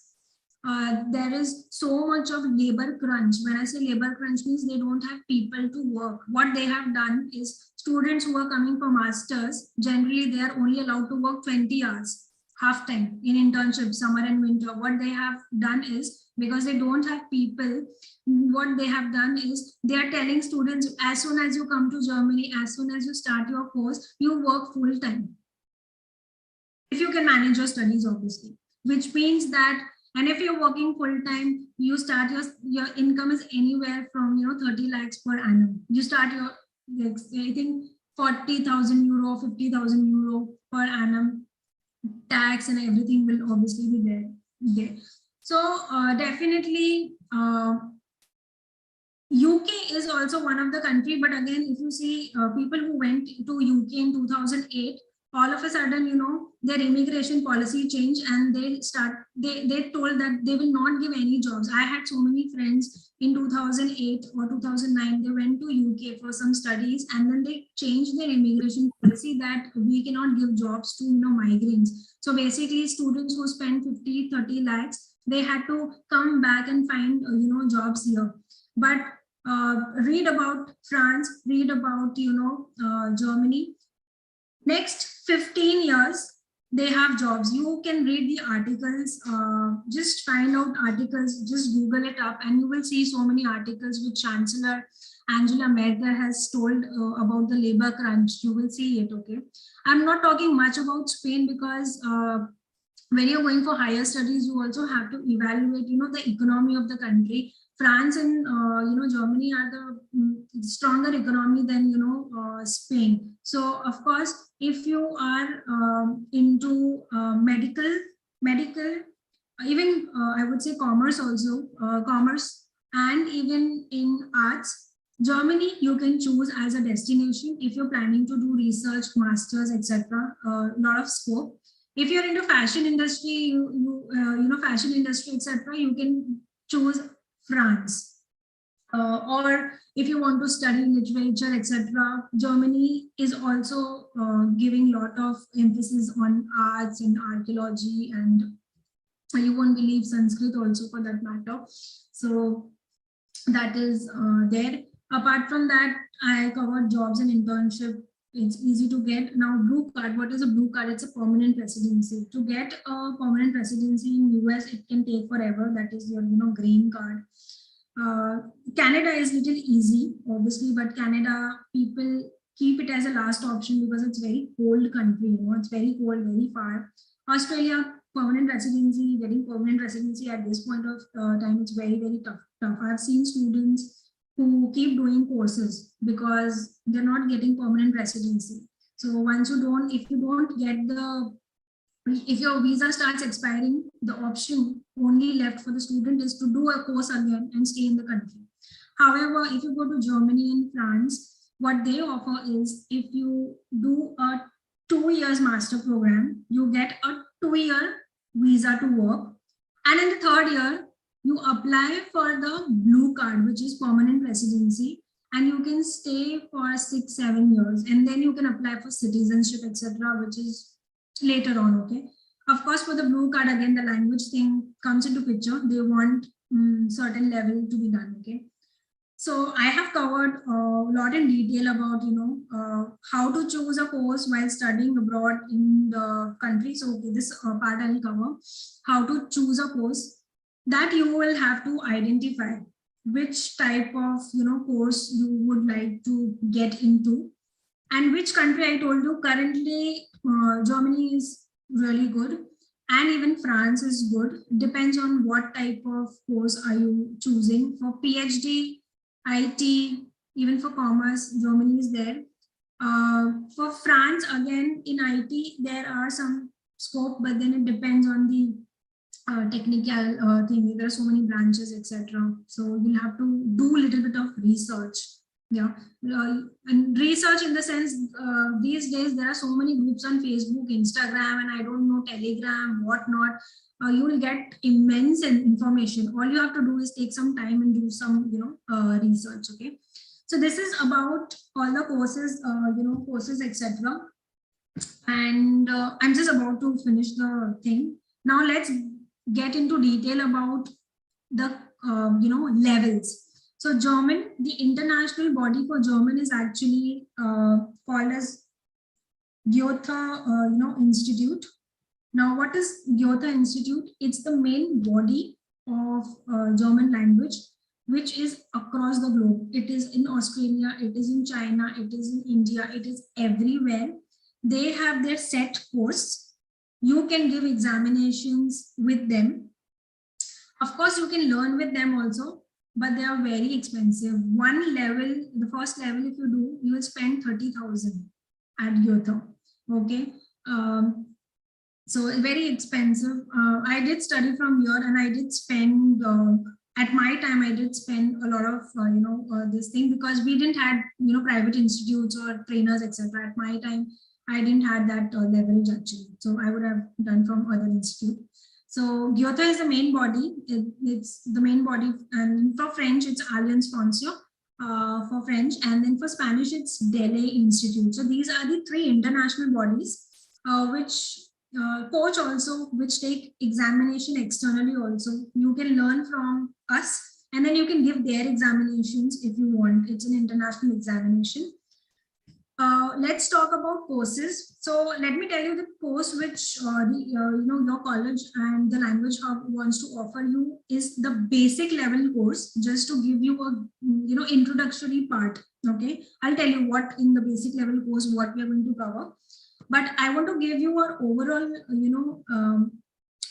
Speaker 1: there is so much of labor crunch. When I say labor crunch, means they don't have people to work. What they have done is, students who are coming for masters, generally they are only allowed to work 20 hours half time in internship, summer and winter. What they have done is, because they don't have people, what they have done is they are telling students, as soon as you come to Germany, as soon as you start your course, you work full time, if you can manage your studies, obviously, which means that, and if you're working full time, you start your income is anywhere from 30 lakhs per annum. You start your, I think, 40,000 euro, 50,000 euro per annum. Tax and everything will obviously be there. So definitely UK is also one of the country, but again, if you see people who went to UK in 2008, all of a sudden, their immigration policy changed, and they told that they will not give any jobs. I had so many friends in 2008 or 2009, they went to UK for some studies, and then they changed their immigration policy that we cannot give jobs to migrants. So basically, students who spend 50, 30 lakhs, they had to come back and find jobs here. But read about France, read about Germany. Next 15 years, they have jobs. You can read the articles, just find out articles, just Google it up, and you will see so many articles which Chancellor Angela Merkel has told about the labor crunch. You will see it, okay? I'm not talking much about Spain because when you're going for higher studies, you also have to evaluate, the economy of the country. France and Germany are the stronger economy than Spain. So of course, if you are into medical, even I would say commerce also, commerce, and even in arts, Germany you can choose as a destination if you're planning to do research, masters, etc. A lot of scope. If you're into fashion industry, fashion industry, etc., you can choose France. Or if you want to study literature, etc., Germany is also giving a lot of emphasis on arts and archaeology, and you won't believe Sanskrit also for that matter. So that is there. Apart from that, I covered jobs and internship. It's easy to get. Now, blue card. What is a blue card? It's a permanent residency. To get a permanent residency in US, it can take forever. That is your, green card. Canada is little easy, obviously, but Canada people keep it as a last option because it's very cold country. It's very cold, very far. Australia, permanent residency, getting permanent residency at this point of time, it's very, very tough. I've seen students who keep doing courses because they're not getting permanent residency. So once you don't, if you don't get if your visa starts expiring, the option only left for the student is to do a course again and stay in the country. However, if you go to Germany and France, what they offer is if you do a 2 years master program, you get a 2-year visa to work. And in the 3rd year, you apply for the blue card, which is permanent residency, and you can stay for 6-7 years, and then you can apply for citizenship, etc., which is later on. Okay, of course, for the blue card, again, the language thing comes into picture. They want certain level to be done. Okay, so I have covered a lot in detail about how to choose a course while studying abroad in the country. So okay, this part I will cover how to choose a course. That you will have to identify which type of course you would like to get into, and which country. I told you currently Germany is really good, and even France is good. Depends on what type of course are you choosing. For PhD, IT, even for commerce, Germany is there. For France, again, in IT there are some scope, but then it depends on the technical thing. There are so many branches, etc. So you'll have to do a little bit of research. Yeah, and research in the sense these days there are so many groups on Facebook, Instagram, and I don't know, Telegram, whatnot. You will get immense information. All you have to do is take some time and do some research. Okay, so this is about all the courses, courses, etc. And I'm just about to finish the thing. Now let's get into detail about the levels. So German, the international body for German is actually called as Goethe Institute. Now, what is Goethe Institute? It's the main body of German language, which is across the globe. It is in Australia, it is in China, it is in India, it is everywhere. They have their set course. You can give examinations with them. Of course, you can learn with them also, but they are very expensive. One level, the first level, if you do, you will spend 30,000 at Goethe. Okay. So very expensive. I did study from here, and I did spend, at my time, I did spend a lot of, this thing, because we didn't have, private institutes or trainers, etc. At my time, I didn't have that leverage actually. So I would have done from other institute. So Goethe is the main body. It's the main body, and for French, it's Alliance Française for French, and then for Spanish, it's Delay Institute. So these are the 3 international bodies which coach also, which take examination externally also. You can learn from us, and then you can give their examinations if you want. It's an international examination. Let's talk about courses. So let me tell you the course which your college and the language hub wants to offer you is the basic level course, just to give you a introductory part. Okay, I'll tell you what in the basic level course what we are going to cover, but I want to give you an overall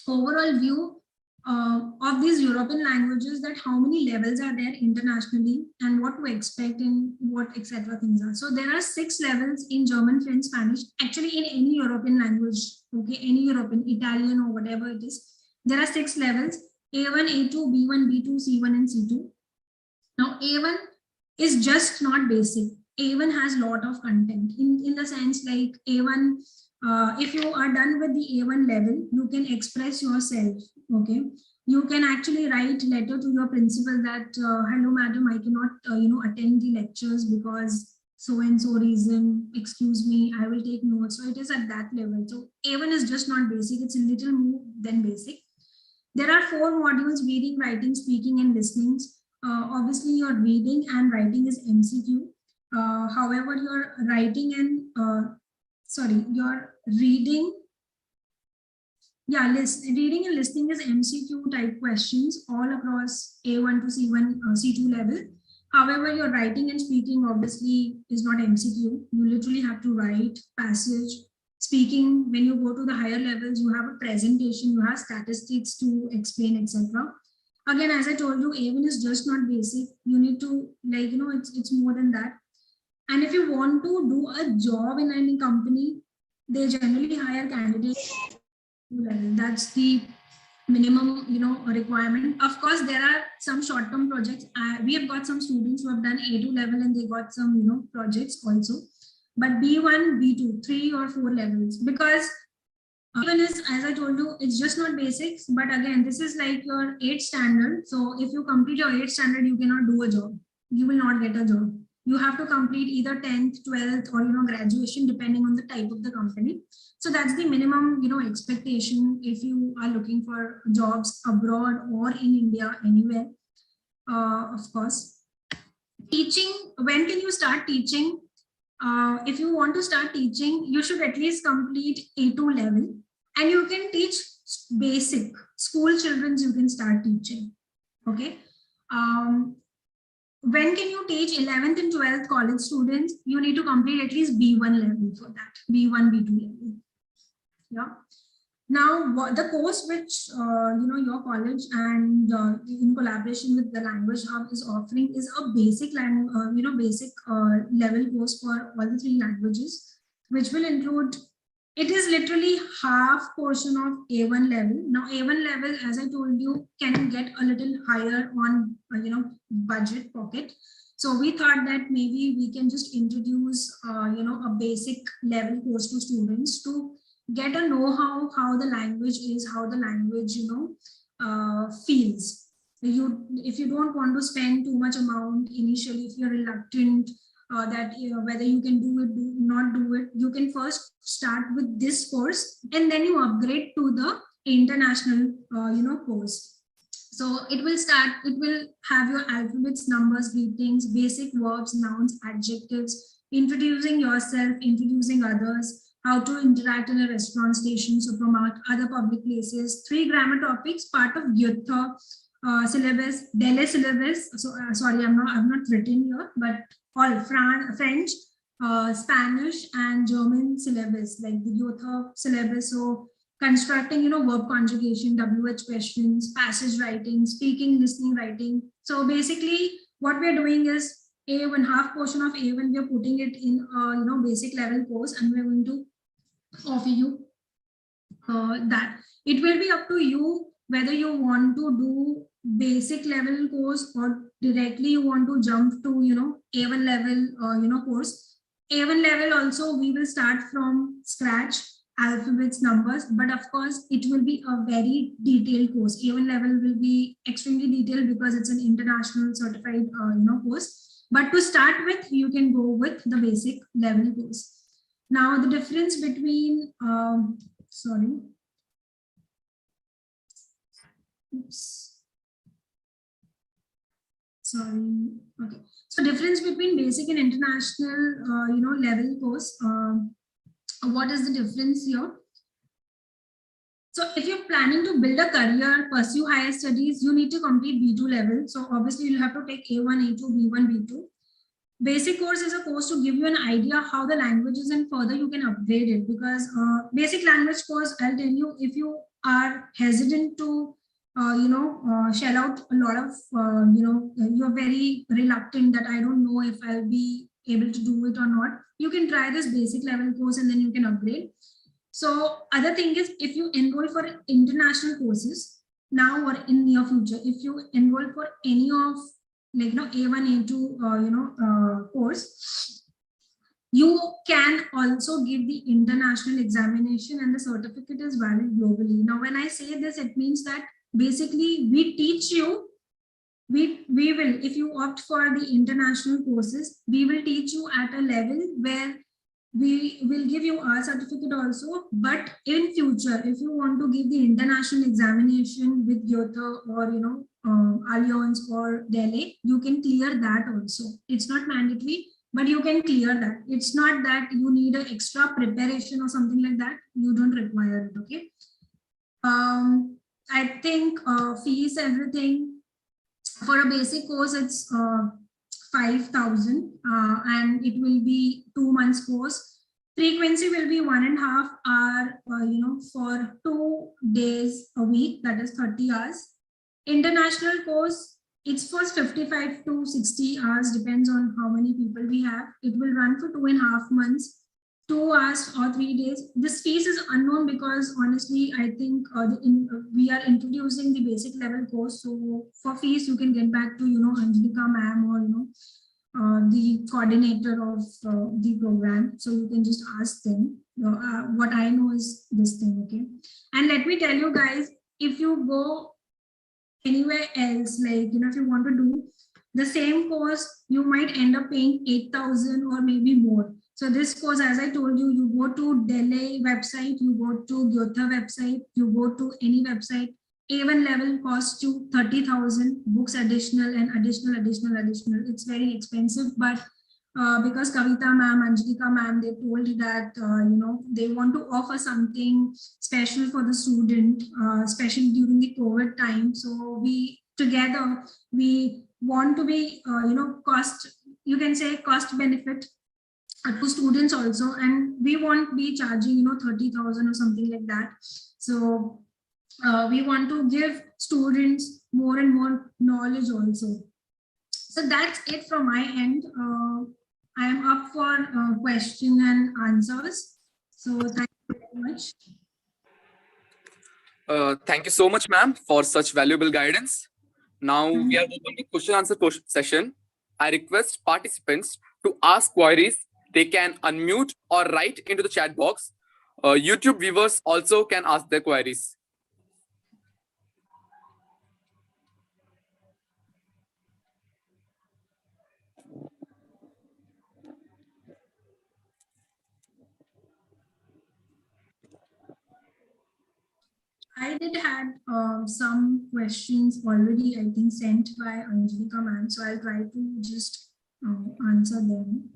Speaker 1: overall view of these European languages, that how many levels are there internationally and what to expect and what etc. things are. So there are 6 levels in German, French, Spanish, actually in any European language, okay, any European, Italian or whatever it is. There are 6 levels: A1, A2, B1, B2, C1 and C2. Now A1 is just not basic. A1 has a lot of content in the sense like A1, if you are done with the A1 level, you can express yourself. Okay, you can actually write letter to your principal that hello madam, I cannot attend the lectures because so and so reason, excuse me, I will take notes. So it is at that level. So A1 is just not basic, it's a little more than basic. There are 4 modules: reading, writing, speaking and listening. Obviously your reading and writing is MCQ. However, your writing and your reading, reading and listening is MCQ type questions all across A1 to C1, C2 level. However, your writing and speaking obviously is not MCQ. You literally have to write passage. Speaking, when you go to the higher levels, you have a presentation, you have statistics to explain, etc. Again, as I told you, A1 is just not basic. You need to, it's more than that. And if you want to do a job in any company, they generally hire candidates level. That's the minimum, requirement. Of course, there are some short-term projects. We have got some students who have done A2 level and they got some, projects also. But B1, B2, 3 or 4 levels, because even is, as I told you, it's just not basics. But again, this is like your 8th standard. So if you complete your 8th standard, you cannot do a job. You will not get a job. You have to complete either 10th, 12th, or graduation, depending on the type of the company. So that's the minimum, expectation if you are looking for jobs abroad or in India, anywhere. Of course, teaching. When can you start teaching? If you want to start teaching, you should at least complete A2 level, and you can teach basic school children. You can start teaching. Okay. When can you teach 11th and 12th college students? You need to complete at least B1 level for that. B1, B2 level. Yeah. Now, the course which your college and in collaboration with the Language Hub is offering is a basic level course for all the 3 languages, which will include. It is literally half portion of A1 level. Now, A1 level, as I told you, can get a little higher on budget pocket. So we thought that maybe we can just introduce a basic level course to students to get a know-how how the language is, how the language feels. If you don't want to spend too much amount initially, if you're reluctant that whether you can do it, do not do it, you can first start with this course and then you upgrade to the international course. So it will have your alphabets, numbers, greetings, basic verbs, nouns, adjectives, introducing yourself, introducing others, how to interact in a restaurant, station, supermarket, other public places, 3 grammar topics, part of Goethe syllabus, DELE syllabus. So sorry, I've not written here, but all French, Spanish and German syllabus, like the Goethe syllabus. So constructing, verb conjugation, WH questions, passage writing, speaking, listening, writing. So basically what we're doing is A1, half portion of A1, we're putting it in basic level course, and we're going to offer you that. It will be up to you whether you want to do basic level course or directly you want to jump to A1 level course. A1 level also we will start from scratch, alphabets, numbers, but of course it will be a very detailed course. A1 level will be extremely detailed because it's an international certified course. But to start with, you can go with the basic level course. Now the difference between sorry. Oops. Sorry. Okay. So difference between basic and international, level course. What is the difference here? So if you're planning to build a career, pursue higher studies, you need to complete B2 level. So obviously you'll have to take A1, A2, B1, B2. Basic course is a course to give you an idea how the language is, and further you can upgrade it, because basic language course, I'll tell you, if you are hesitant to shell out a lot of, you're very reluctant that I don't know if I'll be able to do it or not, you can try this basic level course and then you can upgrade. So other thing is, if you enroll for international courses now or in near future, if you enroll for any of like A1, A2 course, you can also give the international examination and the certificate is valid globally. Now when I say this, it means that basically we teach you, we will, if you opt for the international courses, we will teach you at a level where we will give you our certificate also. But in future, if you want to give the international examination with Goethe or Allianz or Delhi, you can clear that also. It's not mandatory, but you can clear that. It's not that you need an extra preparation or something like that. You don't require it. Okay. I think fees, everything for a basic course, it's 5,000 and it will be 2 months course. Frequency will be 1.5 hour, for 2 days a week, that is 30 hours. International course, it's for 55 to 60 hours, depends on how many people we have. It will run for 2.5 months, 2 hours or 3 days. This fees is unknown because honestly, I think we are introducing the basic level course. So for fees, you can get back to, Anjalika ma'am or, the coordinator of the program. So you can just ask them. What I know is this thing, okay? And let me tell you guys, if you go anywhere else, like, if you want to do the same course, you might end up paying 8,000 or maybe more. So this course, as I told you, you go to Delhi website, you go to Goethe website, you go to any website, A1 level costs you 30,000, books additional and additional. It's very expensive, but because Kavita ma'am, Anjalika ma'am, they told that, they want to offer something special for the student, especially during the COVID time. So we together, we want to be, you can say cost benefit to students also, and we won't be charging 30,000 or something like that. So we want to give students more and more knowledge also. So that's it from my end. I am up for question and answers. So thank you very much.
Speaker 2: Thank you so much, ma'am, for such valuable guidance. Now we are open to question answer session. I request participants to ask queries. They can unmute or write into the chat box. YouTube viewers also can ask their queries.
Speaker 1: I did had some questions already, I think, sent by Anjalika ma'am. So I'll try to just answer them.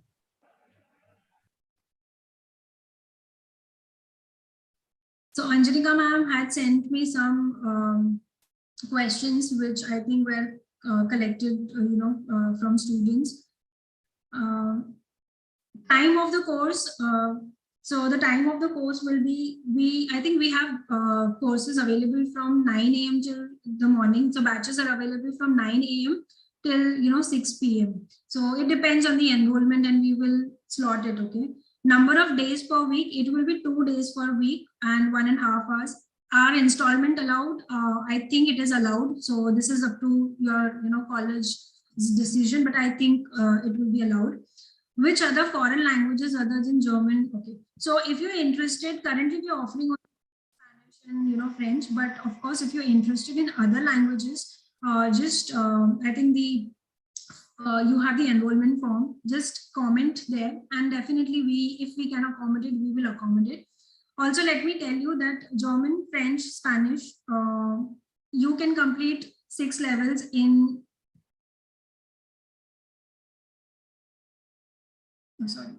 Speaker 1: So Anjalika ma'am had sent me some questions which I think were collected, from students. Time of the course. So the time of the course will be, I think we have courses available from 9 a.m. till the morning. So batches are available from 9 a.m. till 6 p.m. So it depends on the enrollment and we will slot it, okay? Number of days per week, it will be 2 days per week and 1.5 hours. Are installment allowed? I think it is allowed. So this is up to your college decision, but I think it will be allowed. Which other foreign languages other than German? Okay. So if you're interested, currently we're offering Spanish and French, but of course, if you're interested in other languages, I think you have the enrollment form. Just comment there, and definitely if we can accommodate, we will accommodate. Also, let me tell you that German, French, Spanish, you can complete 6 levels in Oh, sorry.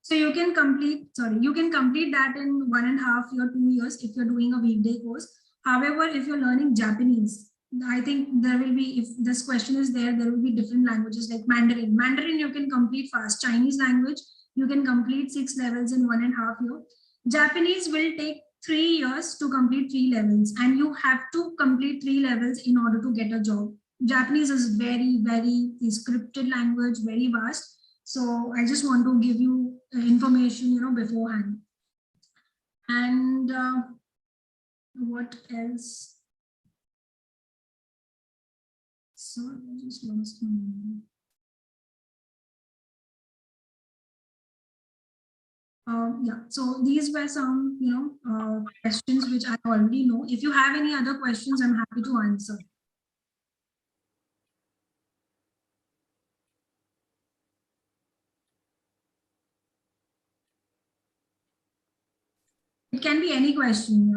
Speaker 1: So you can complete that in 1.5 year, 2 years if you're doing a weekday course. However, if you're learning Japanese, I think there will be, if this question is there, there will be different languages like Mandarin. Mandarin you can complete fast. Chinese language, you can complete 6 levels in 1.5 year. Japanese will take 3 years to complete 3 levels, and you have to complete 3 levels in order to get a job. Japanese is very, very scripted language, very vast. So I just want to give you information, beforehand. And what else? So I just lost my mind. Yeah, so these were some, questions which I already know. If you have any other questions, I'm happy to answer. It can be any question,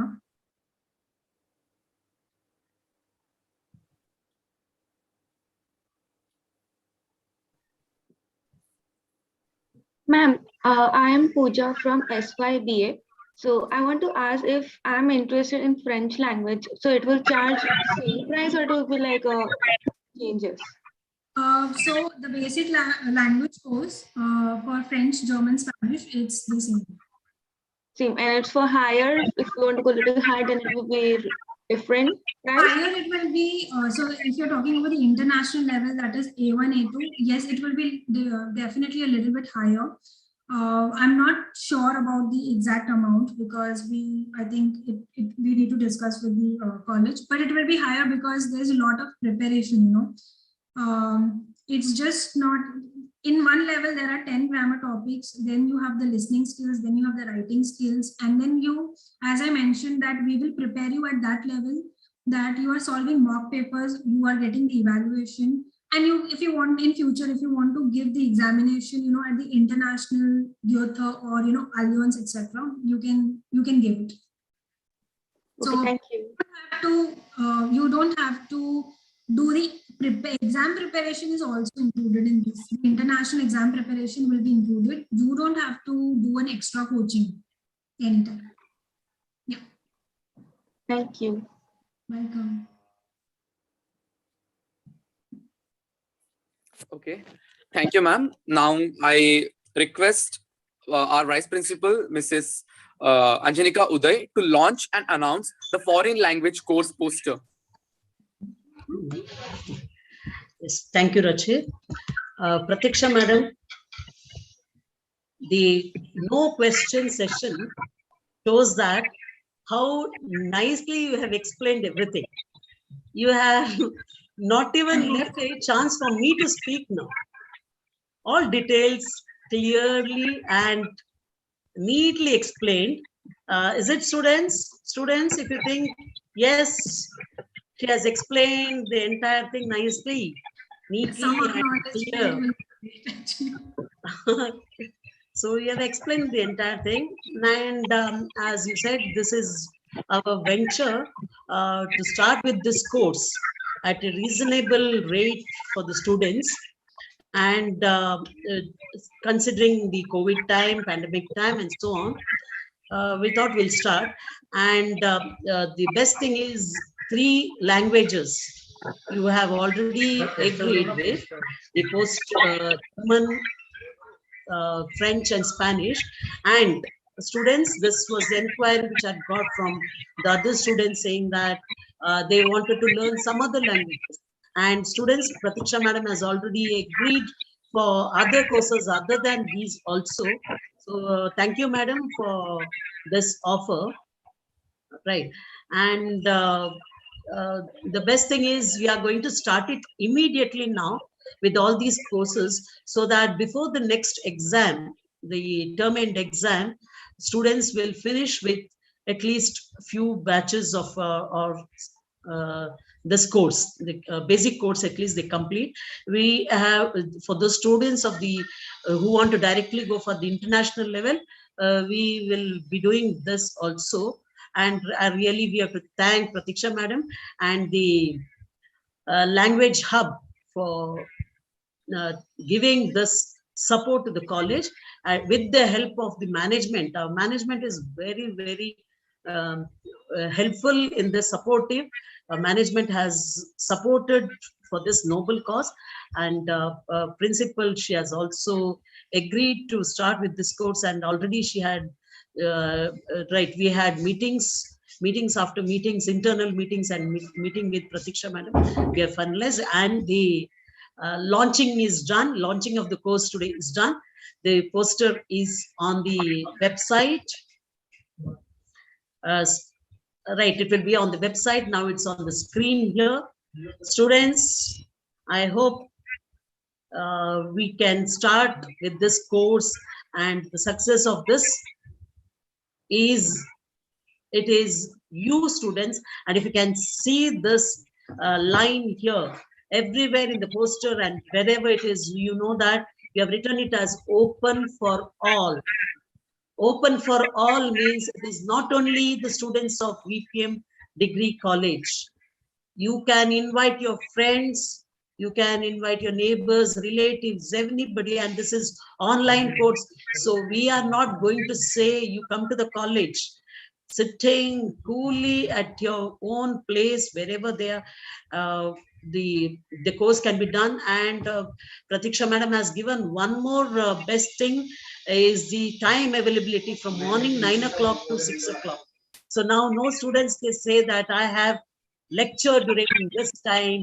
Speaker 3: Ma'am, I am Pooja from SYBA. So I want to ask if I'm interested in French language, so it will charge same price or it will be like changes?
Speaker 1: So the basic language course for French, German, Spanish, it's the same.
Speaker 3: Same, and it's for higher. If you want to go a little higher, then it will be different price.
Speaker 1: Higher it will be, so if you're talking about the international level, that is A1, A2, yes, it will be definitely a little bit higher. I'm not sure about the exact amount because I think we need to discuss with the college, but it will be higher because there's a lot of preparation, it's just not in one level. There are 10 grammar topics, then you have the listening skills, then you have the writing skills, and then you, as I mentioned, that we will prepare you at that level that you are solving mock papers, you are getting the evaluation, and you, if you want in future, if you want to give the examination, at the international Goethe or Allianz, etc., you can give it.
Speaker 3: Okay,
Speaker 1: So
Speaker 3: thank you.
Speaker 1: You don't have to do the exam preparation is also included in this. The international exam preparation will be included. You don't have to do an extra coaching anytime. Yeah.
Speaker 3: Thank you.
Speaker 1: Welcome.
Speaker 2: Okay, thank you, ma'am. Now I request our Vice Principal, Mrs. Anjanika Uday, to launch and announce the foreign language course poster.
Speaker 4: Yes, thank you, Rachit. Pratiksha madam, the no question session shows that how nicely you have explained everything. You have not even left a chance for me to speak now. All details clearly and neatly explained. Is it students? Students, if you think, yes, she has explained the entire thing nicely, neatly and clear. So you have explained the entire thing, and as you said, this is our venture to start with this course at a reasonable rate for the students, and considering the COVID time, pandemic time, and so on, we thought we'll start. And the best thing is 3 languages you have already agreed with, the post-German, French and Spanish. And students, this was the inquiry which I got from the other students saying that they wanted to learn some other languages. And students, Pratiksha madam has already agreed for other courses other than these also. So thank you, madam, for this offer. Right. And the best thing is we are going to start it immediately now with all these courses, so that before the next exam, the term end exam, students will finish with at least a few batches of this course, the basic course, at least they complete. We have, for the students of the who want to directly go for the international level, we will be doing this also. And really, we have to thank Pratiksha madam and the Language Hub for giving this support to the college with the help of the management. Our management is very, very helpful in the supportive. Management has supported for this noble cause, and principal, she has also agreed to start with this course, and already she had we had meetings after meetings, internal meetings, and meeting with Pratiksha madam. We are finalized, and the launching is done. Launching of the course today is done. The poster is on the website. Right, it will be on the website. Now it's on the screen here. Students, I hope we can start with this course, and the success of this is you students. And if you can see this line here, everywhere in the poster and wherever it is, you know that we have written it as open for all. Open for all means it is not only the students of VPM Degree College. You can invite your friends, you can invite your neighbors, relatives, anybody, and this is online course. So we are not going to say you come to the college. Sitting coolly at your own place, wherever they are, the course can be done. And Pratiksha madam has given one more best thing is the time availability from morning 9 o'clock to 6 o'clock. So now no students can say that I have lecture during this time.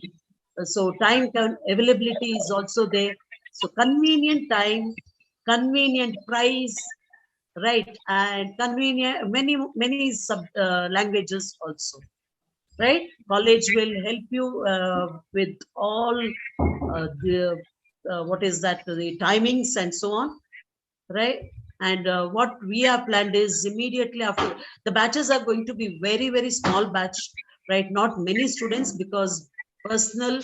Speaker 4: So time availability is also there. So convenient time, convenient price, right, and convenient many sub languages also, right? College will help you with all the what is that, the timings and so on, right? And what we have planned is immediately after the batches are going to be very, very small batch, right? Not many students, because personal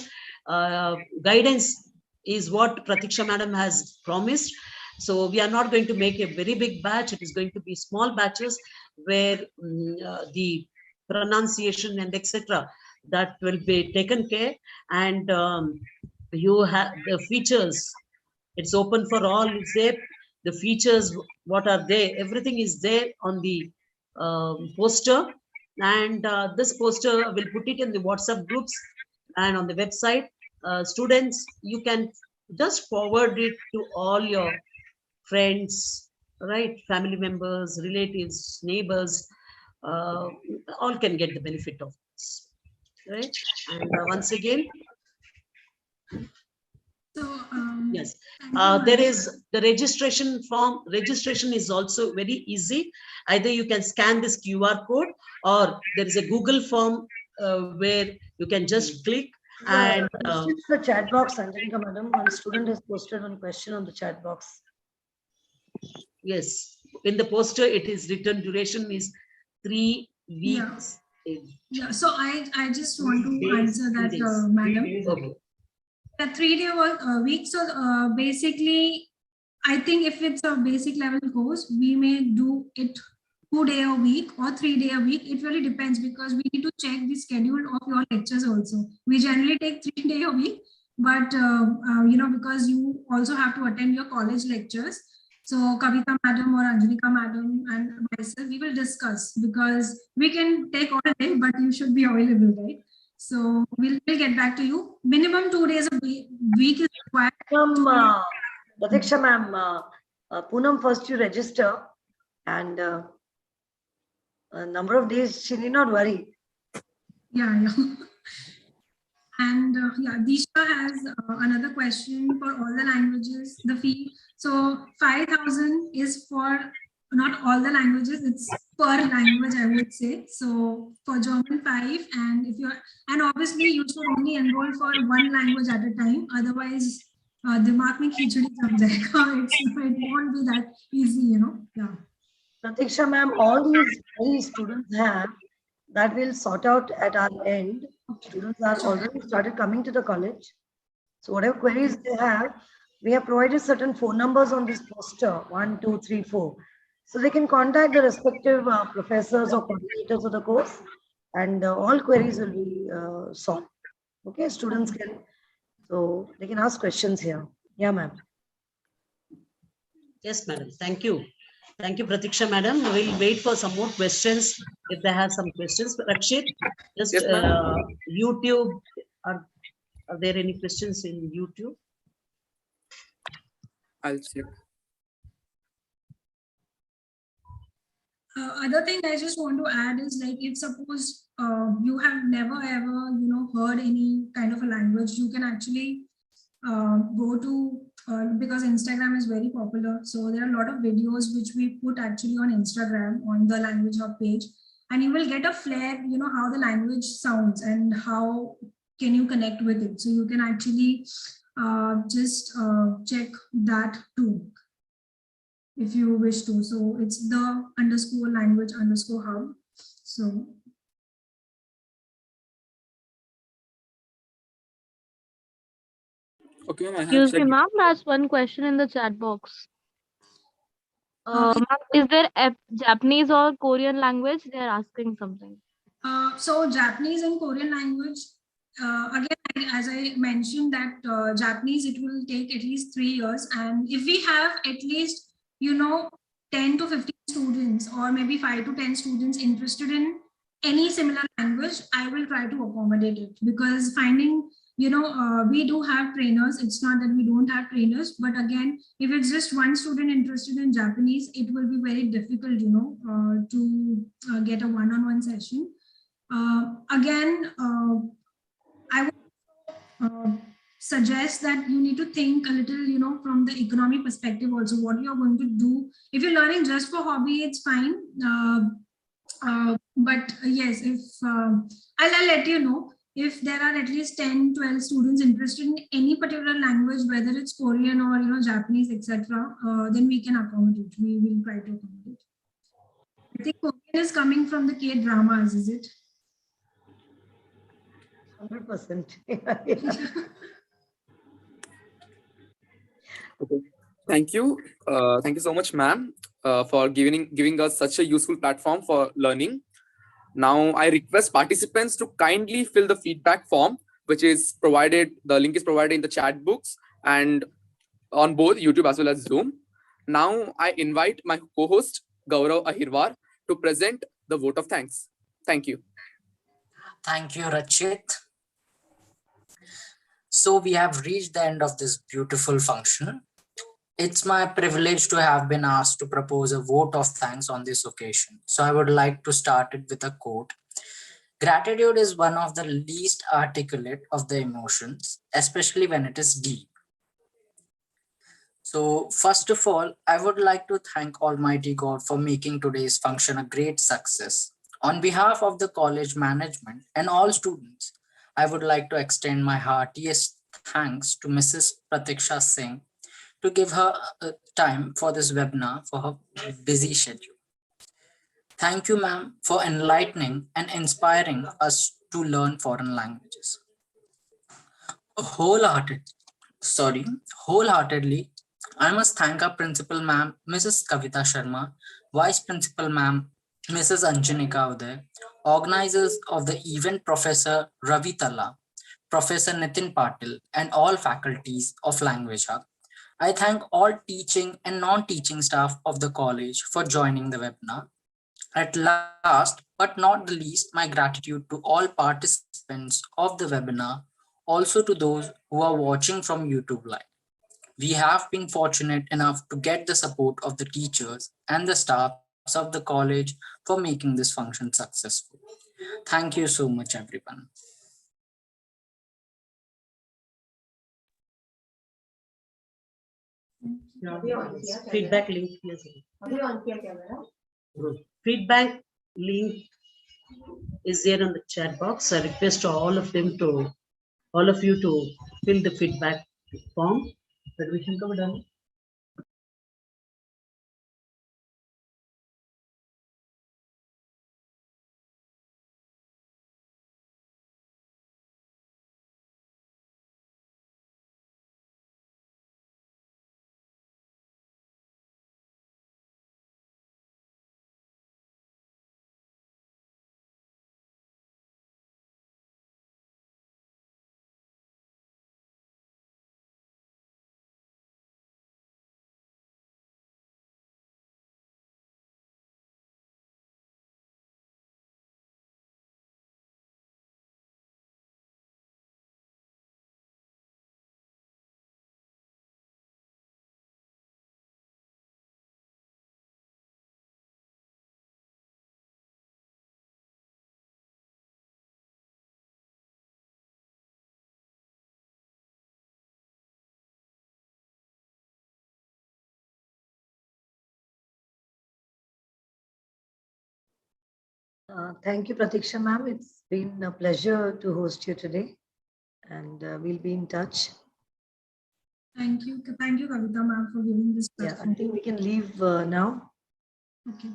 Speaker 4: guidance is what Pratiksha madam has promised. So we are not going to make a very big batch. It is going to be small batches where the pronunciation and etc. that will be taken care. And you have the features. It's open for all. It's there. The features, what are there? Everything is there on the poster. And this poster, will put it in the WhatsApp groups and on the website. Students, you can just forward it to all your friends, right? Family members, relatives, neighbors, all can get the benefit of this, right? And once again,
Speaker 1: So,
Speaker 4: yes,
Speaker 1: thank you,
Speaker 4: there is the registration form. Registration is also very easy. Either you can scan this QR code, or there is a Google form where you can just click. And
Speaker 5: it's the chat box, Anjanika madam. One student has posted one question on the chat box.
Speaker 4: yes, in the poster it is written duration is 3 weeks.
Speaker 1: Yeah, so I just want to answer that, madam.
Speaker 4: Okay.
Speaker 1: A 3-day week. So basically, I think if it's a basic level course, we may do it 2-day a week or 3-day a week. It really depends, because we need to check the schedule of your lectures also. We generally take 3-day a week, but you know, because you also have to attend your college lectures. So Kavita madam or Anjanika madam and myself, we will discuss, because we can take all day, but you should be available, right? So we'll get back to you. Minimum 2 days a week is required.
Speaker 5: Pratiksha ma'am, Poonam, first you register, and a number of days she need not worry.
Speaker 1: Yeah. And yeah, Disha has another question for all the languages. The fee, so 5,000 is for not all the languages, it's per language, I would say. So for German 5, and if you're, and obviously you should only enroll for one language at a time, otherwise दिमाग में खिचड़ी जम जाएगा. It won't be that easy, you know. Yeah.
Speaker 5: Pratiksha ma'am, all these students have, that will sort out at our end. Students are already started coming to the college. So whatever queries they have, we have provided certain phone numbers on this poster, 1, 2, 3, 4. So they can contact the respective professors or coordinators of the course, and all queries will be solved. Okay, students can, so they can ask questions here. Yeah, ma'am.
Speaker 4: Yes, madam. Thank you. Thank you, Pratiksha, madam. We'll wait for some more questions if they have some questions. Rakshit, just
Speaker 2: Yes, ma'am.
Speaker 4: YouTube. Are, are there any questions in YouTube?
Speaker 2: I'll check.
Speaker 1: Other thing I just want to add is like if suppose you have never ever heard any kind of a language, you can actually go to because Instagram is very popular. So there are a lot of videos which we put actually on Instagram on the Language Hub page, and you will get a flair, how the language sounds and how can you connect with it. So you can actually just check that too if you wish to. So it's the _language_hub. So
Speaker 2: Okay, ma'am. I have
Speaker 6: Excuse me,
Speaker 2: checked.
Speaker 6: ma'am. That's one question in the chat box.
Speaker 1: uh,
Speaker 6: Ma'am, is there a Japanese or Korean language? They are asking something.
Speaker 1: so Japanese and Korean language, again, as I mentioned that Japanese, it will take at least 3 years. And if we have at least, 10 to 15 students or maybe 5 to 10 students interested in any similar language, I will try to accommodate it, because finding, we do have trainers. It's not that we don't have trainers, but again, if it's just one student interested in Japanese, it will be very difficult, to get a one-on-one session. Again, I would suggest that you need to think a little, from the economic perspective also, what you're going to do. If you're learning just for hobby, it's fine. But yes, if I'll let you know if there are at least 10, 12 students interested in any particular language, whether it's Korean or Japanese, etc., then we can accommodate. We will try to accommodate. I think Korean is coming from the K dramas, is it?
Speaker 5: 100%.
Speaker 2: Okay. Thank you. Thank you so much, ma'am, for giving us such a useful platform for learning. Now, I request participants to kindly fill the feedback form, which is provided. The link is provided in the chat books and on both YouTube as well as Zoom. Now, I invite my co-host Gaurav Ahirwar to present the vote of thanks. Thank you.
Speaker 7: Thank you, Rachit. So we have reached the end of this beautiful function. It's my privilege to have been asked to propose a vote of thanks on this occasion. So I would like to start it with a quote. Gratitude is one of the least articulate of the emotions, especially when it is deep. So first of all, I would like to thank Almighty God for making today's function a great success. On behalf of the college management and all students, I would like to extend my heartiest thanks to Mrs. Pratiksha Singh to give her time for this webinar for her busy schedule. Thank you, ma'am, for enlightening and inspiring us to learn foreign languages. Wholeheartedly, I must thank our principal, ma'am, Mrs. Kavita Sharma, vice principal, ma'am, Mrs. Anjanika Uday, organizers of the event, Professor Ravi Talla, Professor Nitin Patil, and all faculties of Language Hub. I thank all teaching and non-teaching staff of the college for joining the webinar. At last, but not the least, my gratitude to all participants of the webinar, also to those who are watching from YouTube Live. We have been fortunate enough to get the support of the teachers and the staffs of the college for making this function successful. Thank you so much, everyone.
Speaker 4: Feedback link. Yes. Feedback link is there on the chat box. I request all of you to fill the feedback form that we can cover down.
Speaker 5: Thank you, Pratiksha ma'am. It's been a pleasure to host you today, and we'll be in touch.
Speaker 1: Thank you, Kavita ma'am, for giving this.
Speaker 5: Yeah, I think we can leave now.
Speaker 1: Okay.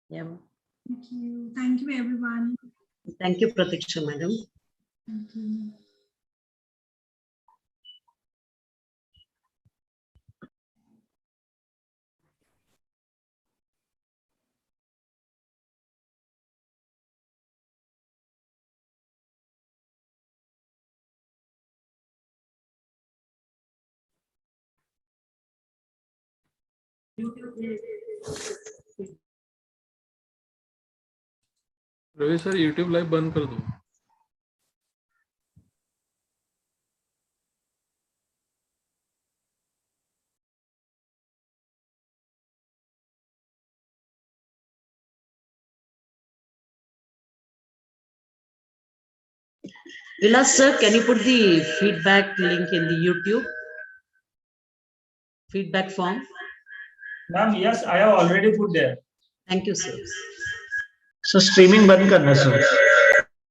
Speaker 5: Yeah.
Speaker 1: Thank you, everyone.
Speaker 4: Thank you, Pratiksha madam.
Speaker 1: Thank you.
Speaker 8: Ravi sir YouTube live बंद कर दो.
Speaker 4: Vilas sir, can you put the feedback link in the YouTube? Feedback form?
Speaker 9: Ma'am, yes, I have already put there.
Speaker 4: Thank you, sir.
Speaker 9: So streaming बंद करना sir.